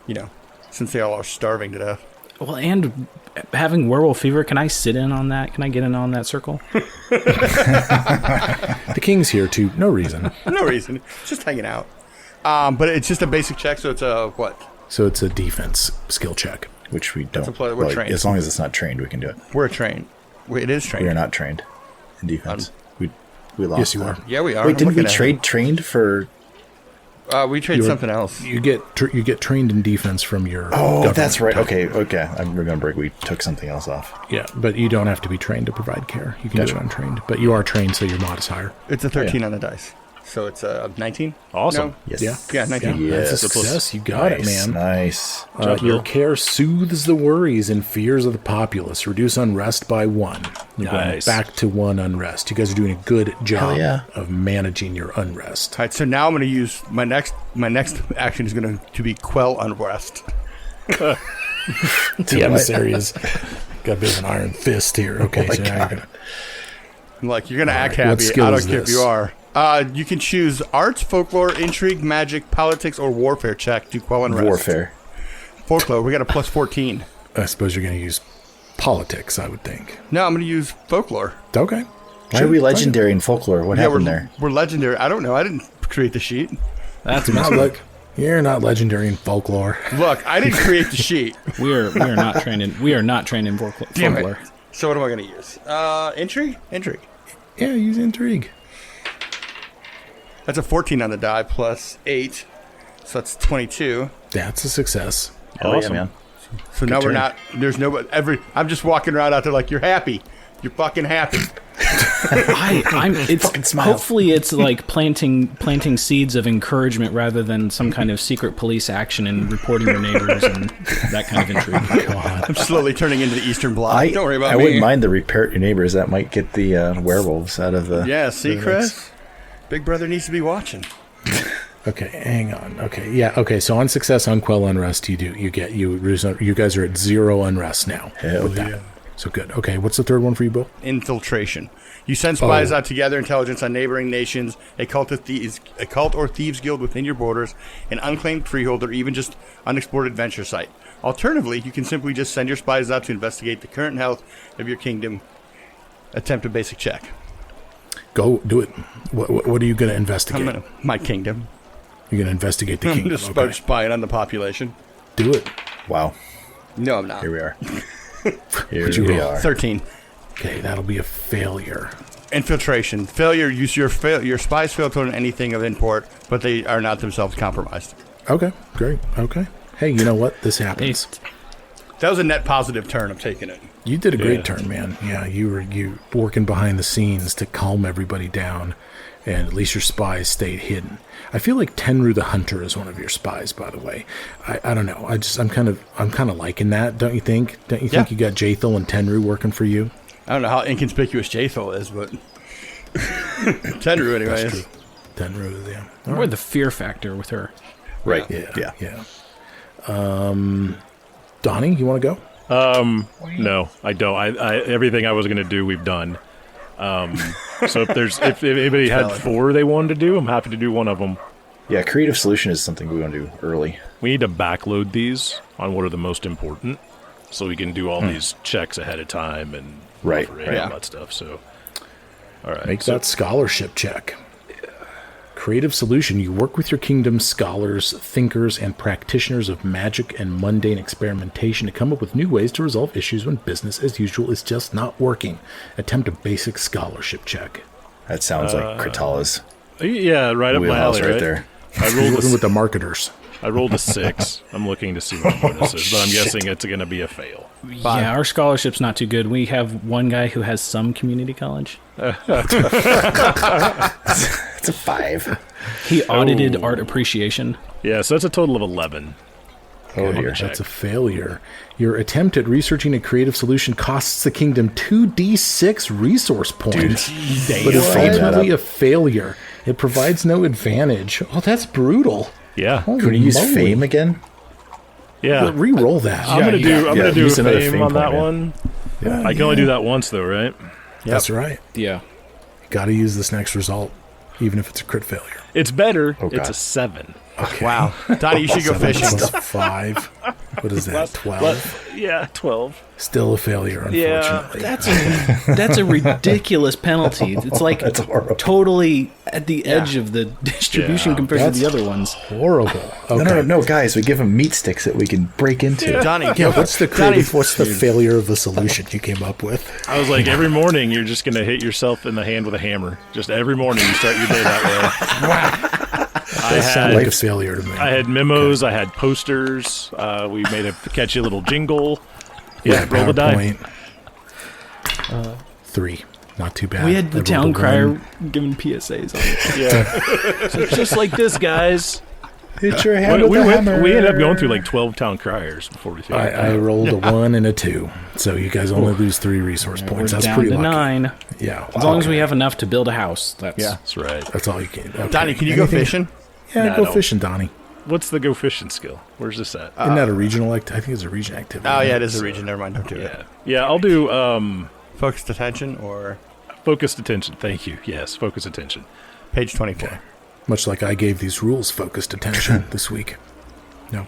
You know, since they all are starving to death. Well, and having werewolf fever, can I sit in on that? Can I get in on that circle? The king's here too. No reason. No reason. Just hanging out. But it's just a basic check, so it's a what? So it's a defense skill check. Which we don't. we're trained. As long as it's not trained, we can do it. We're trained. It is trained. We are not trained in defense. We lost. Yes, you that. are. Yeah, we are. Wait, I'm didn't we looking at trade trained for? it. We trade You're- something else. You get trained in defense from your. Oh, government that's right. type. Okay. I'm remembering we took something else off. Yeah, but you don't have to be trained to provide care. You can Gotcha. do it untrained, but you are trained, so your mod is higher. It's a 13 on the dice. So it's a 19? Awesome. No? Yes. Yeah. Yeah, 19. Yeah, that's a Yes. success. You got it, Nice, man. Nice. Your care soothes the worries and fears of the populace. Reduce unrest by 1. You're Nice. going back to 1 unrest. You guys are doing a good job yeah. of managing your unrest. All right, so now I'm going to use my next action is going to be quell unrest. The emissary has got a bit of an iron fist here. Okay, so now you're gonna, I'm like, you're going to act right, what happy. skill I don't is care if this? you are. You can choose arts, folklore, intrigue, magic, politics, or warfare check to quell unrest. Warfare. Folklore, we got a plus 14. I suppose you're going to use politics, I would think. No, I'm going to use folklore. Okay. Why are we legendary in folklore? What Yeah, happened there? we're legendary. I don't know. I didn't create the sheet. That's Not, messed up. You're not legendary in folklore. Look, I didn't create the sheet. We are not trained in Damn folklore. it. So what am I going to use? Intrigue? Intrigue. Yeah, use intrigue. That's a 14 on the die plus 8. So that's 22. That's a success. Hell Awesome. yeah, man. So now we're turn. not, there's no, I'm just walking around out there like, you're happy. You're fucking happy. Hopefully it's like planting seeds of encouragement rather than some kind of secret police action and reporting your neighbors and that kind of intrigue. I'm slowly turning into the Eastern Bloc. Don't worry about I me. wouldn't mind the repair your neighbors. That might get the werewolves out of the. Yeah, see, the Chris? Big brother needs to be watching. Okay, hang on. Okay, yeah. Okay, so on success, on quell unrest, you guys are at 0 unrest now. Hell with that. yeah. So good. Okay, what's the third one for you, Bill? Infiltration. You send spies Oh. out to gather intelligence on neighboring nations, a cult or thieves guild within your borders, an unclaimed freehold, or even just unexplored adventure site. Alternatively, you can simply just send your spies out to investigate the current health of your kingdom. Attempt a basic check. Go do it. What are you going to investigate? My kingdom. You're going to investigate the I'm kingdom. just start spying on the population. Do it. Wow. No, I'm not. Here we are. Here What'd you we roll? are. 13. Okay, that'll be a failure. Infiltration. Failure. Use your spies fail to learn anything of import, but they are not themselves compromised. Okay, great. Okay. Hey, you know what? This happens. That was a net positive turn. I'm taking it. You did a great Yeah. turn, man. Yeah, you were working behind the scenes to calm everybody down, and at least your spies stayed hidden. I feel like Tenru the Hunter is one of your spies, by the way. I don't know. I'm kind of liking that, don't you think? Don't you think you got Jathel and Tenru working for you? I don't know how inconspicuous Jathel is, but Tenru, anyways. Tenru, yeah. We're the fear factor with her. Right. Yeah, Yeah. yeah. Donnie, you want to go? No, I don't. I everything I was going to do, we've done. So if anybody had 4 they wanted to do, I'm happy to do one of them. Yeah, creative solution is something we want to do early. We need to backload these on what are the most important, so we can do all these checks ahead of time and Right, and right. all that stuff. So, all right, Make so, that scholarship check. Creative solution. You work with your kingdom's scholars, thinkers, and practitioners of magic and mundane experimentation to come up with new ways to resolve issues when business as usual is just not working. Attempt a basic scholarship check. That sounds like Kratala's yeah, right up my wheelhouse alley, right right there. Working with the marketers. I rolled a 6. I'm looking to see what the bonus is, but I'm guessing it's going to be a fail. Yeah, our scholarship's not too good. We have one guy who has some community college. It's a 5. He audited art appreciation. Yeah, so that's a total of 11. Oh dear. That's a failure. Your attempt at researching a creative solution costs the kingdom 2d6 resource points, but is What? ultimately a failure. It provides no advantage. Oh, that's brutal. Yeah, Holy Could we use moly. fame again? yeah. Re-roll that. I'm gonna do use a another fame fame on that point, one. Yeah, I can only do that once, though, right? That's right. Yeah. Got to use this next result, even if it's a crit failure. It's better. Oh, It's God. a 7. Wow. Donnie, you should go fishing. Plus 5. What is that? 12. Yeah, 12. Still a failure, Yeah, unfortunately. That's a ridiculous penalty. It's like That's horrible. totally at the edge of the distribution Yeah. compared to the other ones. Horrible. Okay. No, guys. We give him meat sticks that we can break into. Donnie, Yeah, what's the creative? Donnie, What's the failure of the solution you came up with? I was like, every morning you're just going to hit yourself in the hand with a hammer. Just every morning you start your day that way. That sounded like a failure to me. I had memos. I had posters. We made a catchy little jingle. Yeah, roll the die. PowerPoint. 3. Not too bad. We had I the rolled town a crier 1. giving PSAs on it. Yeah, so just like this, guys. Hit your hand with We the hammer. ended up going through like 12 town criers before we figured it I out. rolled a 1 and a 2. So you guys only lose 3 resource points. We're That's down pretty to lucky. 9. Yeah. As long as we have enough to build a house. That's That's right. That's all you can. Okay. Donnie, can you go Anything- fishing? Yeah, Nah, go no. fishing, Donnie. What's the go fishing skill? Where's this at? Isn't that a regional I think it's a region activity. Oh, yeah, it is a region. Never mind. Don't do it. Yeah, I'll do Focused attention or focused attention. Thank you. Yes, focus attention. page 24. Much like I gave these rules focused attention this week. No.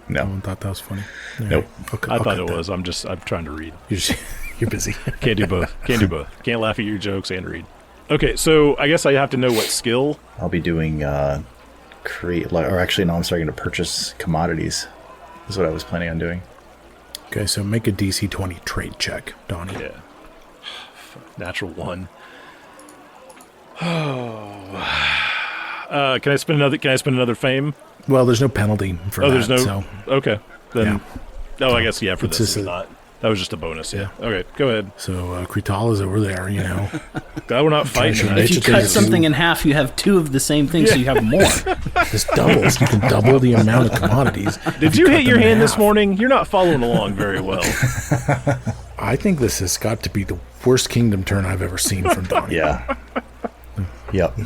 No No. one thought that was funny. All Nope. right. Okay, I I'll thought cut it that. was. I'm trying to read. You're busy. Can't do both. Can't do both. Can't laugh at your jokes and read. Okay, so I guess I have to know what skill. I'll be doing create, or actually, no, I'm starting to purchase commodities. Is what I was planning on doing. Okay, so make a DC 20 trade check, Donnie. Yeah. Natural 1. Can I spend another fame? Well, there's no penalty for that. There's no. So, Okay, then. yeah. I guess for It's this just it's not. That was just a bonus. Yeah. Okay, go ahead. so Kritala's over there, you know. Glad we're not fighting. Sure, tonight. If you Nature cut takes something in half, you have 2 of the same thing, so you have more. This doubles. You can double the amount of commodities. Did you hit your hand this morning? You're not following along very well. I think this has got to be the worst kingdom turn I've ever seen from Donnie. Yeah. Yep.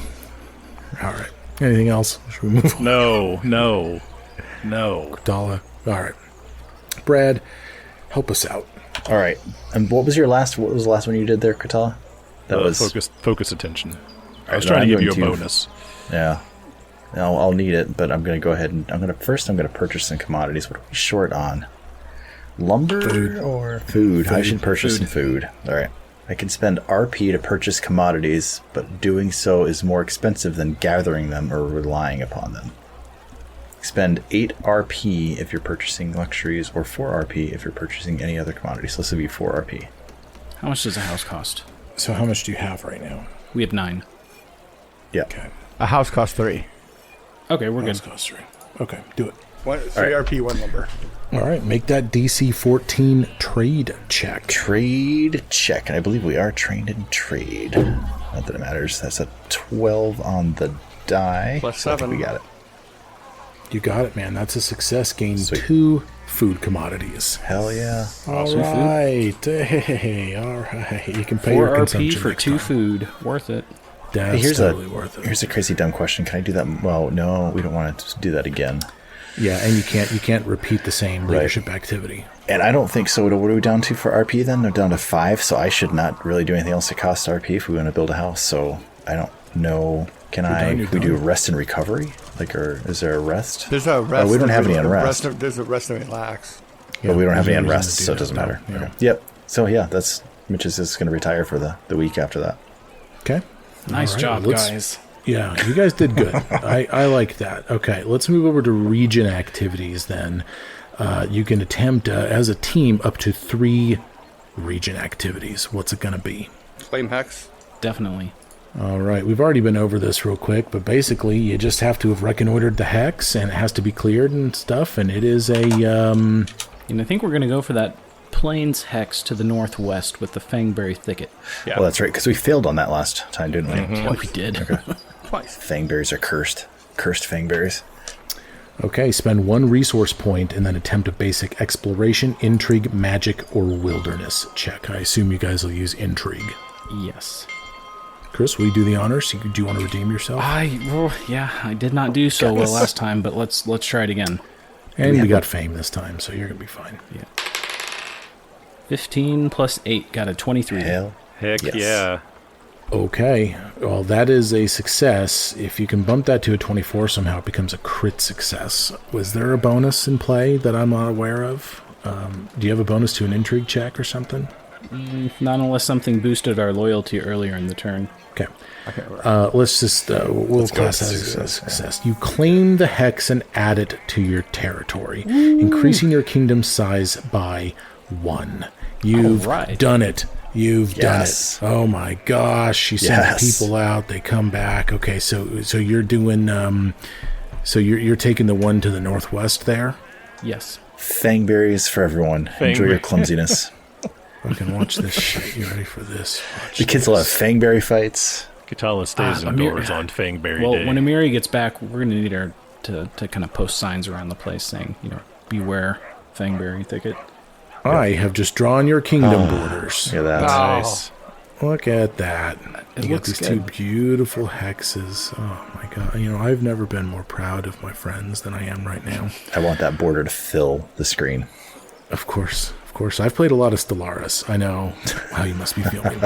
All right. Anything else? Should we move on? No. Kritala. All right. Brad, help us out. All right. And what was the last one you did there, Kritala? That was focus attention. I was Right, trying I'm to give you a going to- bonus. Yeah. I'll need it, but I'm going to go ahead and I'm going to purchase some commodities. What are we short on? Lumber or food? I should purchase some food. All right. I can spend RP to purchase commodities, but doing so is more expensive than gathering them or relying upon them. Spend 8 RP if you're purchasing luxuries, or 4 RP if you're purchasing any other commodity. So this would be 4 RP. How much does a house cost? So how much do you have right now? We have 9. Yeah. Okay. A house costs 3. Okay, we're good. Cost 3. Okay, do it. 3 RP, 1 lumber. All right, make that DC 14 trade check. Trade check. And I believe we are trained in trade. Not that it matters. That's a 12 on the die. Plus So I think 7. we got it. You got it, man. That's a success. Gain Sweet. 2 food commodities. Hell yeah. All right. Hey, all right. You can pay 4 your RP consumption for next 2 time. food. Worth it. That's Here's totally worth it. Here's a crazy dumb question. Can I do that? Well, no, we don't want to do that again. Yeah, and you can't repeat the same leadership activity. And I don't think so. What are we down to for RP then? We're down to 5, so I should not really do anything else that costs RP if we want to build a house. So I don't know. Can you're we do done. rest and recovery? Or is there a rest? There's a rest. we don't have any on rest. There's a rest and relax. But we don't have any on there's no rest, reason so to it doesn't do matter. that, no. Okay. Yep. So yeah, that's Mitch is just going to retire for the week after that. Okay. Nice All right, job, let's- guys. Yeah, you guys did good. I like that. Okay, let's move over to region activities then. You can attempt, as a team, up to 3 region activities. What's it going to be? Claim hex. Definitely. All right, we've already been over this real quick, but basically you just have to have reconnoitered the hex, and it has to be cleared and stuff, and it is a... And I think we're going to go for that Plains hex to the northwest with the Fangberry Thicket. Yeah. Well, that's right, because we failed on that last time, didn't we? Yeah, we did. Twice. Fangberries are cursed. Cursed fangberries. Okay, spend 1 resource point and then attempt a basic exploration, intrigue, magic, or wilderness check. I assume you guys will use intrigue. Yes. Chris, will you do the honors? Do you want to redeem yourself? I did not do so well last time, but let's try it again. And we got fame this time, so you're going to be fine. Yeah. 15 plus 8 got a 23. Hell. Heck Yes. yeah. Okay, well, that is a success. If you can bump that to a 24 somehow, it becomes a crit success. Was there a bonus in play that I'm not aware of? Do you have a bonus to an intrigue check or something? Not unless something boosted our loyalty earlier in the turn. Okay. Let's just, we'll class that as a success. You claim the hex and add it to your territory, increasing your kingdom size by 1. You've Alright. done it. You've Yes. done it. Oh my gosh. You send Yes. people out, they come back. Okay, so you're doing, so you're taking the one to the northwest there? Yes. Fangberries for everyone. Enjoy your clumsiness. Fucking watch this shit. You ready for this? Watch The kids will have fangberry fights. Katala stays indoors on Fangberry Well, Day. when Amiri gets back, we're going to need her to kind of post signs around the place saying, beware Fangberry Thicket. I have just drawn your kingdom borders. Look at that. Nice. Look at that. It You got looks these 2 good. beautiful hexes. Oh my god. I've never been more proud of my friends than I am right now. I want that border to fill the screen. Of course. I've played a lot of Stellaris. I know how you must be feeling.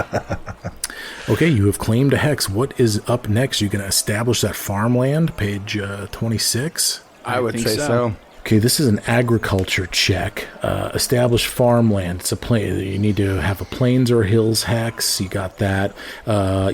Okay, you have claimed a hex. What is up next? You're going to establish that farmland, page 26? I would think say so. so. Okay, this is an agriculture check. Establish farmland. It's a plain. You need to have a plains or hills hex. You got that.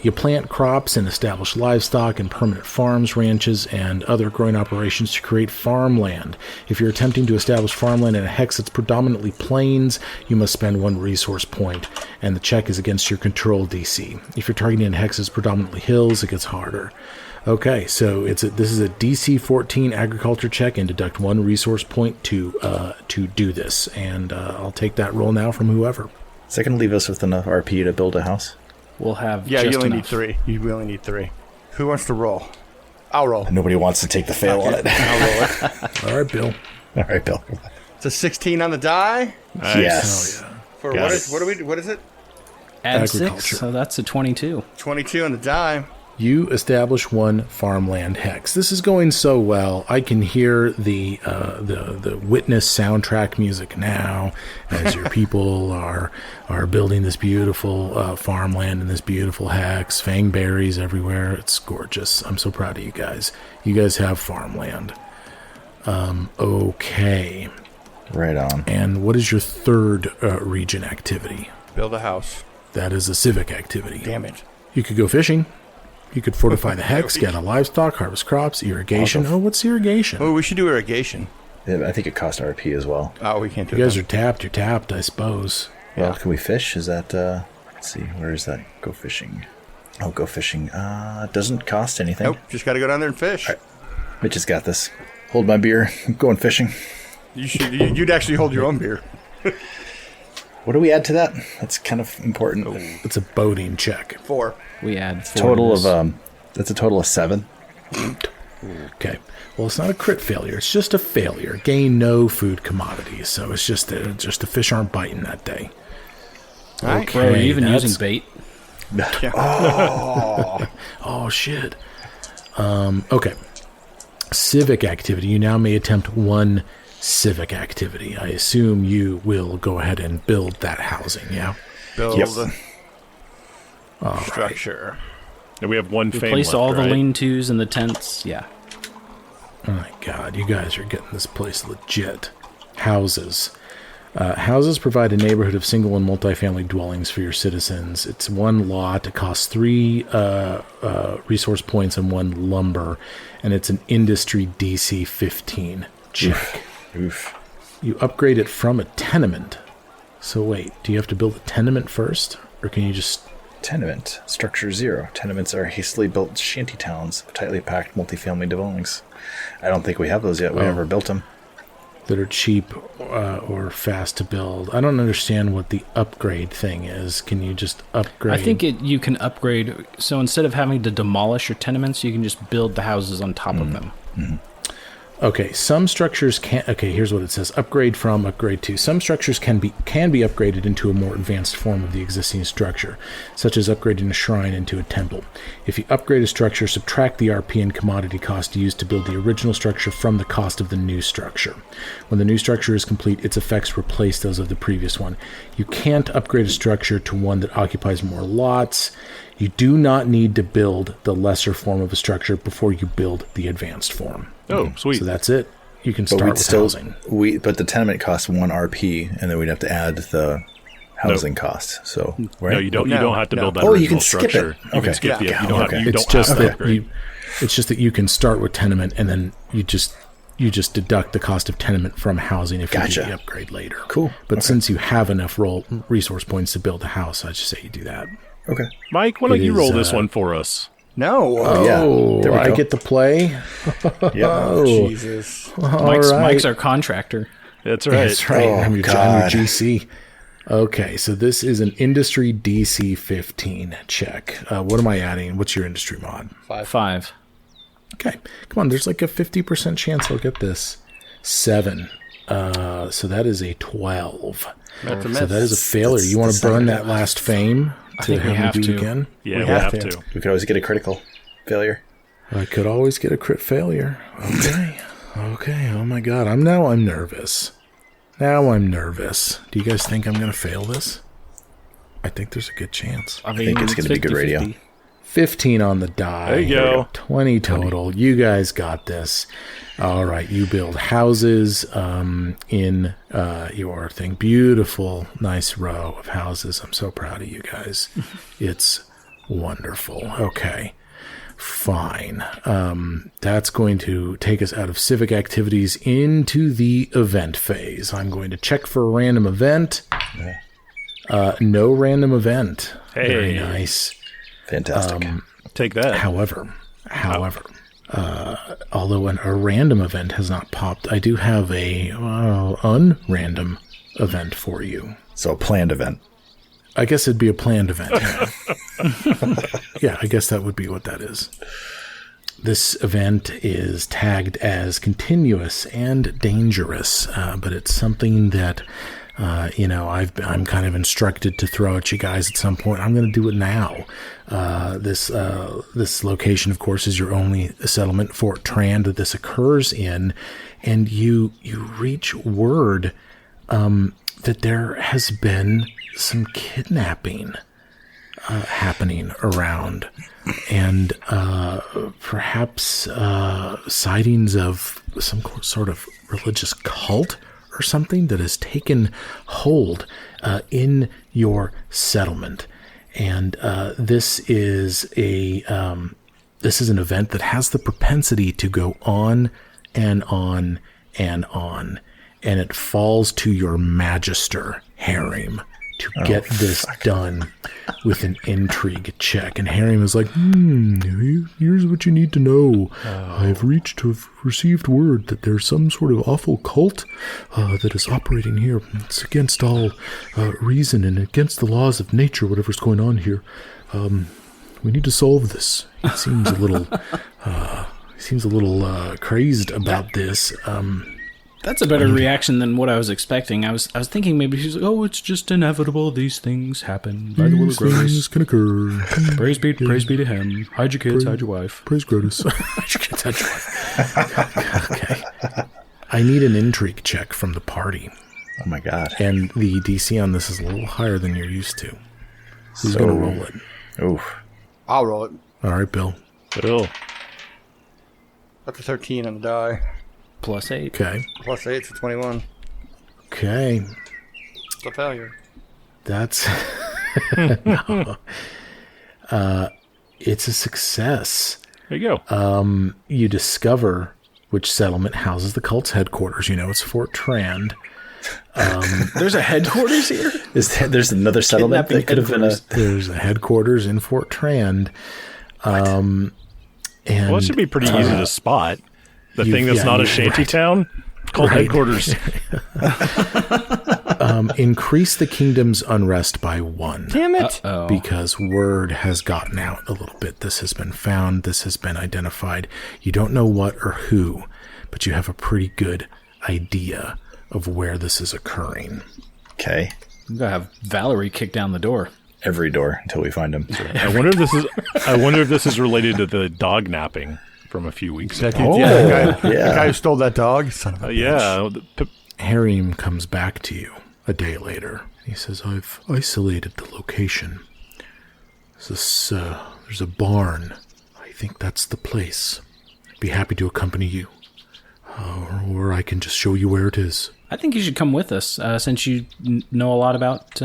You plant crops and establish livestock and permanent farms, ranches, and other growing operations to create farmland. If you're attempting to establish farmland in a hex that's predominantly plains, you must spend 1 resource point, and the check is against your control DC. If you're targeting a hex that's predominantly hills, it gets harder. Okay, so this is a DC 14 agriculture check, and deduct 1 resource point to do this. And I'll take that roll now from whoever. Is that going to leave us with enough RP to build a house? We'll have Yeah, just you only enough. need 3. You only need 3. Who wants to roll? I'll roll. Nobody wants to take the fail on it. I'll roll it. All right, Bill. All right, Bill. It's a 16 on the die. Nice. Yes. Oh, yeah. For Got what is it? Add Agriculture. 6, so that's a 22. 22 on the die. You establish 1 farmland hex. This is going so well. I can hear the Witness soundtrack music now, as your people are building this beautiful farmland in this beautiful hex. Fangberries everywhere. It's gorgeous. I'm so proud of you guys. You guys have farmland. Okay. Right on. And what is your third region activity? Build a house. That is a civic activity. Damn it. You could go fishing. You could fortify the hex, gather livestock, harvest crops, irrigation. Oh, what's irrigation? Oh, we should do irrigation. Yeah, I think it costs RP as well. Oh, we can't do You it. guys are tapped. You're tapped, I suppose. Well, can we fish? Is that, let's see, where is that? Go fishing. Oh, go fishing. It doesn't cost anything. Nope, just got to go down there and fish. Mitch has got this. Hold my beer. I'm going fishing. You'd actually hold your own beer. What do we add to that? That's kind of important. It's a boating check. 4. We add 4 Total to this. of, that's a total of 7. Okay. Well, it's not a crit failure. It's just a failure. Gain no food commodities. So it's just the fish aren't biting that day. Right. Bro, are you even that's- using bait? Oh, shit. Okay. Civic activity. You now may attempt 1 civic activity. I assume you will go ahead and build that housing, yeah? Build Yep. structure. And we have 1 fame Replace left, all right? the lean-tos and the tents. Yeah. Oh my god, you guys are getting this place legit. Houses. Houses provide a neighborhood of single and multifamily dwellings for your citizens. It's 1 lot. It costs 3 resource points and 1 lumber. And it's an industry DC 15 check. Oof. You upgrade it from a tenement. So wait, do you have to build a tenement first? Or can you just... Tenement. Structure 0. Tenements are hastily built shanty towns of tightly packed multifamily dwellings. I don't think we have those yet. We never built them. that are cheap or fast to build. I don't understand what the upgrade thing is. Can you just upgrade? I think you can upgrade. So instead of having to demolish your tenements, you can just build the houses on top of them. Mm-hmm. Okay, some structures can. Okay, here's what it says: upgrade from, upgrade to. Some structures can be upgraded into a more advanced form of the existing structure, such as upgrading a shrine into a temple. If you upgrade a structure, subtract the RP and commodity cost used to build the original structure from the cost of the new structure. When the new structure is complete, its effects replace those of the previous one. You can't upgrade a structure to one that occupies more lots. You do not need to build the lesser form of a structure before you build the advanced form. Oh, sweet. So that's it. You can But start with housing. But the tenement costs 1 RP, and then we'd have to add the housing cost. So right? No, you don't. You No, don't have to no. build that Oh, you original can skip it. structure. You Okay. can skip the. Yeah. You don't Okay. have. You It's don't just have to that upgrade. it's just that you can start with tenement and then you just deduct the cost of tenement from housing if you Gotcha. do the upgrade later. Cool. But Okay. since you have enough resource points to build a house, I just say you do that. Okay. Mike, why don't It you is, roll this one for us? No. Yeah. Oh, There we I go. get to play. Yeah. Oh, Jesus. all Mike's right. our contractor. That's right. That's right. Oh, I'm your God. GC. Okay, so this is an industry DC 15 check. What am I adding? What's your industry mod? 5. Okay, come on. There's like a 50% chance I'll get this. 7. So that is a 12. That's a So miss. that is a failure. You want to that's not burn good. that last fame to think we have me have do it to. again? Yeah, We we have have to. to. We could always get a critical failure. I could always get a crit failure. Okay. Okay. Oh my god. I'm nervous. Now I'm nervous. Do you guys think I'm going to fail this? I think there's a good chance. I think it's gonna be good radio. 15 on the die. There you go. 20 total. You guys got this. All right. You build houses in your thing. Beautiful, nice row of houses. I'm so proud of you guys. It's wonderful. Okay. Fine. That's going to take us out of civic activities into the event phase. I'm going to check for a random event. No random event. Hey. Very nice. Fantastic. Take that. However, although a random event has not popped, I do have a unrandom event for you. So a planned event. I guess it'd be a planned event. Yeah. Yeah, I guess that would be what that is. This event is tagged as continuous and dangerous, but it's something that, I'm kind of instructed to throw at you guys at some point. I'm going to do it now. This location, of course, is your only settlement, Fort Trand, that this occurs in, and you reach word that there has been some kidnapping happening around, and perhaps sightings of some sort of religious cult or something that has taken hold in your settlement. And this is an event that has the propensity to go on and on and on, and it falls to your magister, Harim, to get this done with an intrigue check. And Harim is like, here's what you need to know. I've received word that there's some sort of awful cult that is operating here. It's against all reason and against the laws of nature, whatever's going on here. We need to solve this. He seems a little crazed about this. That's a better reaction than what I was expecting. I was thinking maybe she's like, it's just inevitable. These things happen by the will of These things Grotus. can occur. Praise be to him. Hide your kids, hide your wife. Praise Grotus. Hide your kids, hide your wife. Okay. I need an intrigue check from the party. Oh my god. And the DC on this is a little higher than you're used to. Who's going to roll it? Oof. I'll roll it. All right, Bill. Bill. That's a 13 on the die. +8. Okay. Plus 8 for 21. Okay. It's a failure. That's... No. It's a success. There you go. You discover which settlement houses the cult's headquarters. It's Fort Trand. There's a headquarters here? There's another settlement that could have been a... There's a headquarters in Fort Trand. And Well, it should be pretty easy to spot. The thing that's not a shanty town called headquarters. Increase the kingdom's unrest by 1. Damn it! Because word has gotten out a little bit. This has been found. This has been identified. You don't know what or who, but you have a pretty good idea of where this is occurring. Okay. I'm going to have Valerie kick down the door. Every door until we find him. I wonder if this is related to the dog napping from a few weeks ago. The guy who stole that dog. Son of a bitch. Yeah. Harim comes back to you a day later. He says, I've isolated the location. There's a barn. I think that's the place. I'd be happy to accompany you. Or I can just show you where it is. I think you should come with us, since you know a lot about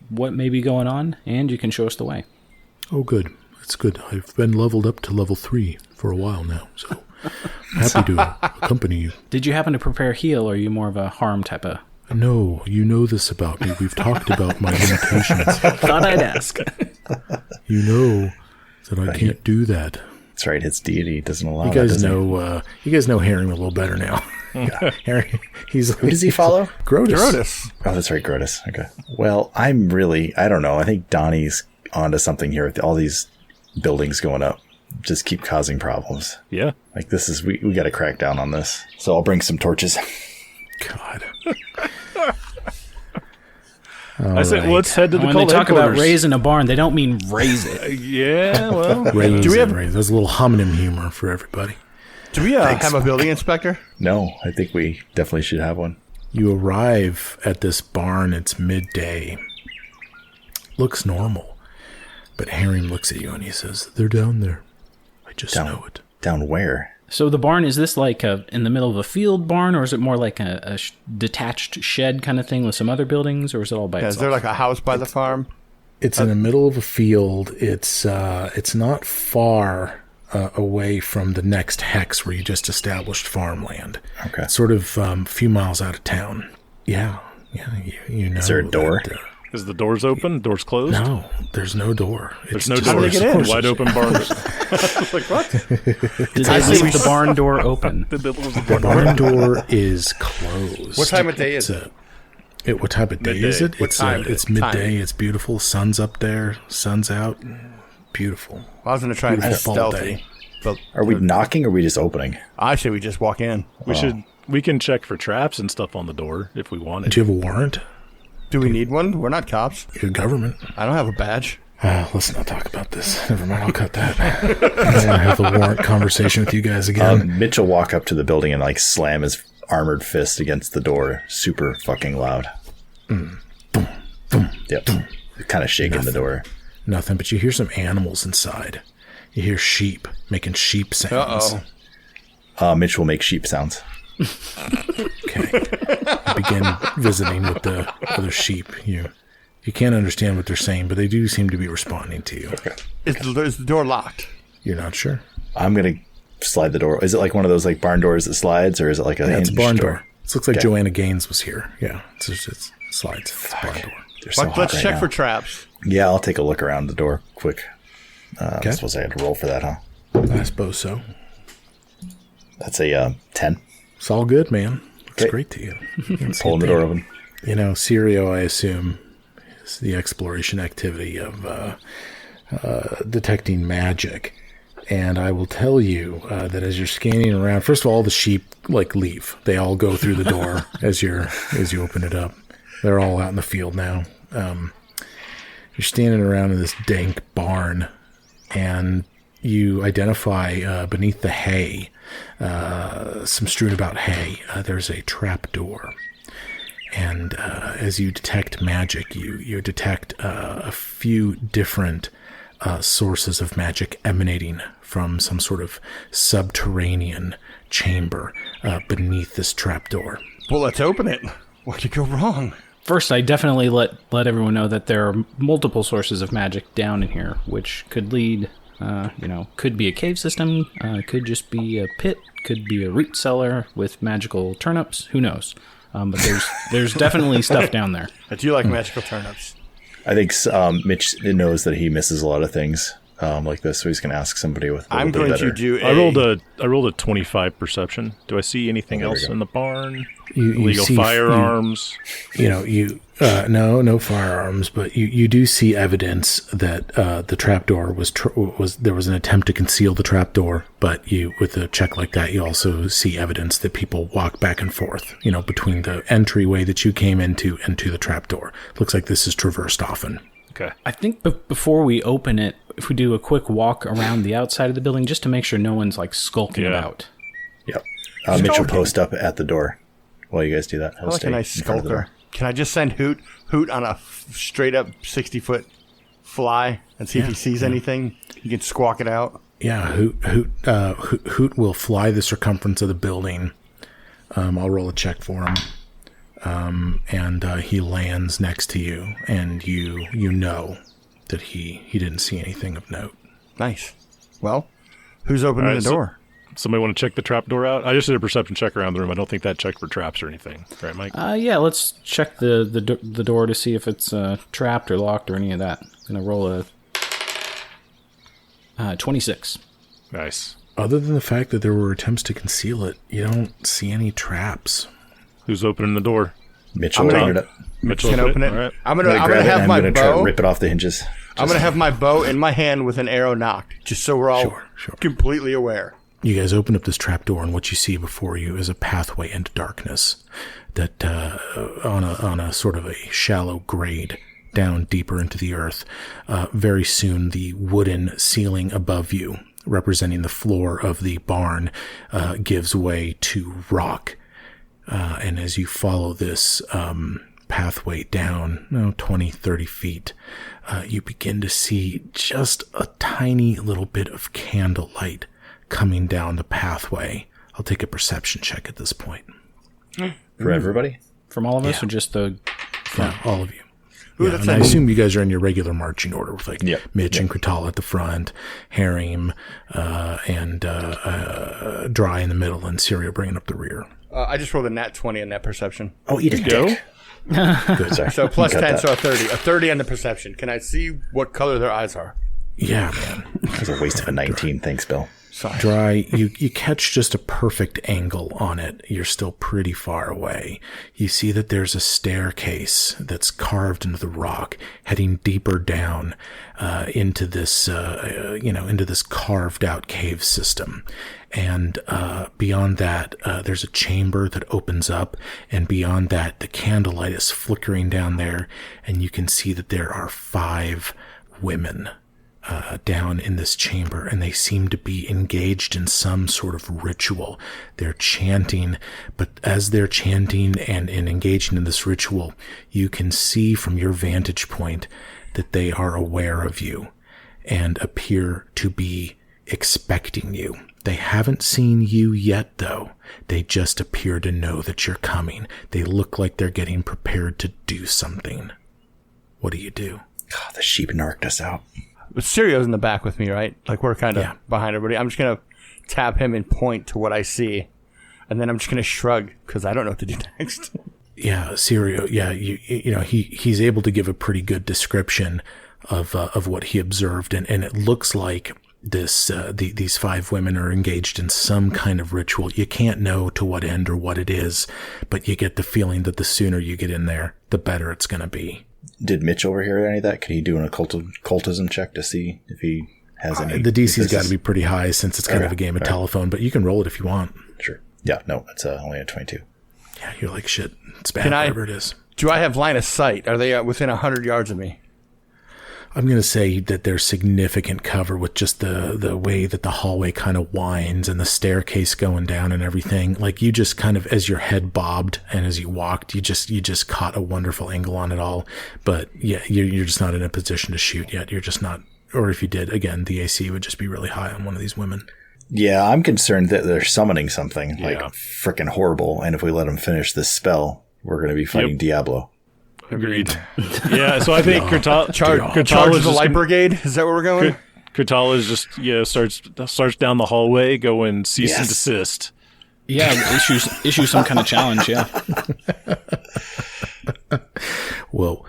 what may be going on, and you can show us the way. Oh, good. That's good. I've been leveled up to level 3 for a while now, so I'm happy to accompany you. Did you happen to prepare heal, or are you more of a harm type of... No, you know this about me. We've talked about my limitations. Thought I'd ask. You know that I can't do that. That's right. His deity doesn't allow You guys know. You guys know Harim a little better now. Harim, Who does he follow? Grotus. Oh, that's right, Grotus. Okay. Well, I don't know. I think Donnie's onto something here with all these buildings going up. Just keep causing problems. Yeah. Like this is we got to crack down on this. So I'll bring some torches. God. I said, let's head to the When cult they talk headquarters. about raising a barn, they don't mean raise it. Yeah, well. Raise Do we have- and raise. That's a little homonym humor for everybody. Do we have a building inspector? No, I think we definitely should have one. You arrive at this barn. It's midday. Looks normal. But Harim looks at you and he says, "They're down there. I just know it." Down where? So the barn, is this like in the middle of a field barn, or is it more like a detached shed kind of thing with some other buildings, or is it all by itself? Is there like a house by the farm? It's in the middle of a field. It's not far away from the next hex where you just established farmland. Okay. Sort of a few miles out of town. Yeah. You know. Is there a door? Is the doors open? Doors closed? No, there's no door. There's no just- door. How do they get in? Wide open barn. Like what? Did they leave the barn door open? The barn door is closed. What time of day is it? What time of day is it? What time? It's Time. midday. It's beautiful. Sun's up there. Sun's out. Beautiful. I was going to try and be Beautiful fall stealthy. day. But Are we knocking or are we just opening? I say we just walk in. We can check for traps and stuff on the door if we wanted. Do you have a warrant? Do we need one? We're not cops. You're government. I don't have a badge. Let's not talk about this. Never mind. I'll cut that. I don't want to have the warrant conversation with you guys again. Mitch will walk up to the building and like slam his armored fist against the door, super fucking loud. Boom, boom. Yep. Kind of shaking the door. Nothing, but you hear some animals inside. You hear sheep making sheep sounds. Uh-oh. Mitch will make sheep sounds. Okay. You begin visiting with the other sheep. You can't understand what they're saying, but they do seem to be responding to you. Okay. Is the door locked? You're not sure? I'm going to slide the door. Is it like one of those like barn doors that slides, or is it like a Yeah, it's a hinged barn door. This looks like Okay. Joanna Gaines was here. Yeah, it's slides. It's a barn door. They're so hot Let's right check now. for traps. Yeah, I'll take a look around the door quick. I suppose I had to roll for that, huh? I suppose so. That's a 10. It's all good, man. Looks Okay. great to you. You can see Pulling the it door there. open. You know, Sirio, I assume, is the exploration activity of detecting magic. And I will tell you that as you're scanning around, first of all, the sheep leave. They all go through the door as you open it up. They're all out in the field now. You're standing around in this dank barn, and you identify beneath the hay, some strewn about hay, there's a trap door. And as you detect magic, you detect a few different sources of magic emanating from some sort of subterranean chamber beneath this trapdoor. Well, let's open it. What could go wrong? First, I definitely let everyone know that there are multiple sources of magic down in here, which could lead, could be a cave system, could just be a pit, could be a root cellar with magical turnips. Who knows? But there's definitely stuff down there. I do like magical turnips. I think Mitch knows that he misses a lot of things like this, so he's going to ask somebody with a little I'm bit going better. to do I rolled a 25 perception. Do I see anything Oh, there we else go. in the barn? You Illegal see- firearms? No firearms, but you do see evidence that the trapdoor was there was an attempt to conceal the trapdoor, but with a check like that, you also see evidence that people walk back and forth, between the entryway that you came into and to the trapdoor. Looks like this is traversed often. Okay. I think before we open it, if we do a quick walk around the outside of the building, just to make sure no one's skulking Yeah. about. Yep. Mitch will post up at the door while you guys do that. I like a nice skulker. Can I just send Hoot on a straight up 60-foot fly and see if he sees anything? He can squawk it out. Yeah, Hoot will fly the circumference of the building. I'll roll a check for him. And he lands next to you, and you know that he didn't see anything of note. Nice. Well, who's opening All right, the door? Somebody want to check the trap door out? I just did a perception check around the room. I don't think that checked for traps or anything. Right, Mike? Yeah, let's check the door to see if it's trapped or locked or any of that. I'm gonna roll a 26. Nice. Other than the fact that there were attempts to conceal it, you don't see any traps. Who's opening the door? Mitch will open it up. Mitchell Can open it. All right. I'm I'm gonna going to grab it have and my I'm going to try to bow. rip it off the hinges. I'm gonna have my bow in my hand with an arrow knocked, just so we're all Sure. completely aware. You guys open up this trapdoor, and what you see before you is a pathway into darkness that on a sort of a shallow grade down deeper into the earth. Very soon, the wooden ceiling above you, representing the floor of the barn, gives way to rock. And as you follow this pathway down 20, 30 feet, you begin to see just a tiny little bit of candlelight coming down the pathway. I'll take a perception check at this point. For everybody? From all of us, or just the... Yeah, all of you. Ooh, Yeah, that's and I like- assume you guys are in your regular marching order with like Yep. Mitch and Krital at the front, Harim, and Dry in the middle, and Syria bringing up the rear. I just rolled a nat 20 on that perception. Oh, eat a Go. dick. Good, sorry. So plus Cut 10, that. so a 30. A 30 on the perception. Can I see what color their eyes are? Yeah, man. That was a waste of a 19. Thanks, Bill. Sorry. Dry, you catch just a perfect angle on it. You're still pretty far away. You see that there's a staircase that's carved into the rock, heading deeper down into this, into this carved out cave system. And beyond that, there's a chamber that opens up, and beyond that, the candlelight is flickering down there, and you can see that there are 5 women down in this chamber, and they seem to be engaged in some sort of ritual. They're chanting, but as they're chanting and engaging in this ritual, you can see from your vantage point that they are aware of you and appear to be expecting you. They haven't seen you yet, though. They just appear to know that you're coming. They look like they're getting prepared to do something. What do? God, the sheep narked us out. But Sirio's in the back with me, right? Like, we're kind of Yeah. behind everybody. I'm just going to tap him and point to what I see. And then I'm just going to shrug because I don't know what to do next. Yeah, Sirio. Yeah, he's able to give a pretty good description of what he observed, and it looks like these 5 women are engaged in some kind of ritual. You can't know to what end or what it is, but you get the feeling that the sooner you get in there, the better it's going to be. Did Mitch overhear any of that? Could he do an occultism check to see if he has any? The DC's got to be pretty high since it's kind of a game of telephone, but you can roll it if you want. Sure. Yeah, no, it's only a 22. Yeah, you're like, shit, it's bad, Can I- whatever it is. Do I have line of sight? Are they within 100 yards of me? I'm going to say that there's significant cover with just the way that the hallway kind of winds and the staircase going down and everything. Like, you just kind of, as your head bobbed and as you walked, you just caught a wonderful angle on it all. But yeah, you're just not in a position to shoot yet. You're just not, or if you did, again, the AC would just be really high on one of these women. Yeah, I'm concerned that they're summoning something like Yeah. freaking horrible, and if we let them finish this spell, we're going to be fighting Diablo. Agreed. Yeah, so I think Kurtal Charge of the light brigade? Is that where we're going? Kurtal is just starts down the hallway going cease and Yes. desist. Yeah, issue some kind of challenge, yeah. Well,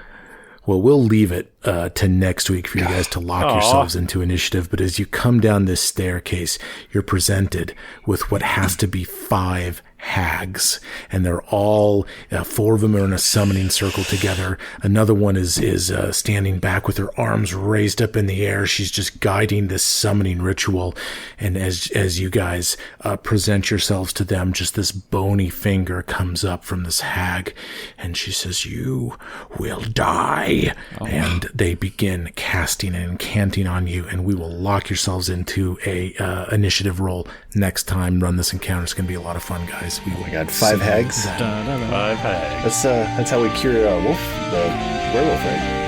we'll leave it to next week for you guys to lock yourselves into initiative. But as you come down this staircase, you're presented with what has to be 5 hags, and they're all 4 of them are in a summoning circle together. Another one is standing back with her arms raised up in the air. She's just guiding this summoning ritual. And as you guys present yourselves to them, just this bony finger comes up from this hag, and she says, "You will die." And they begin casting and incanting on you, and we will lock yourselves into a initiative roll next time. Run this encounter. It's going to be a lot of fun, guys. We will We got 5 hags. Five hags. That's how we cure the werewolf, right?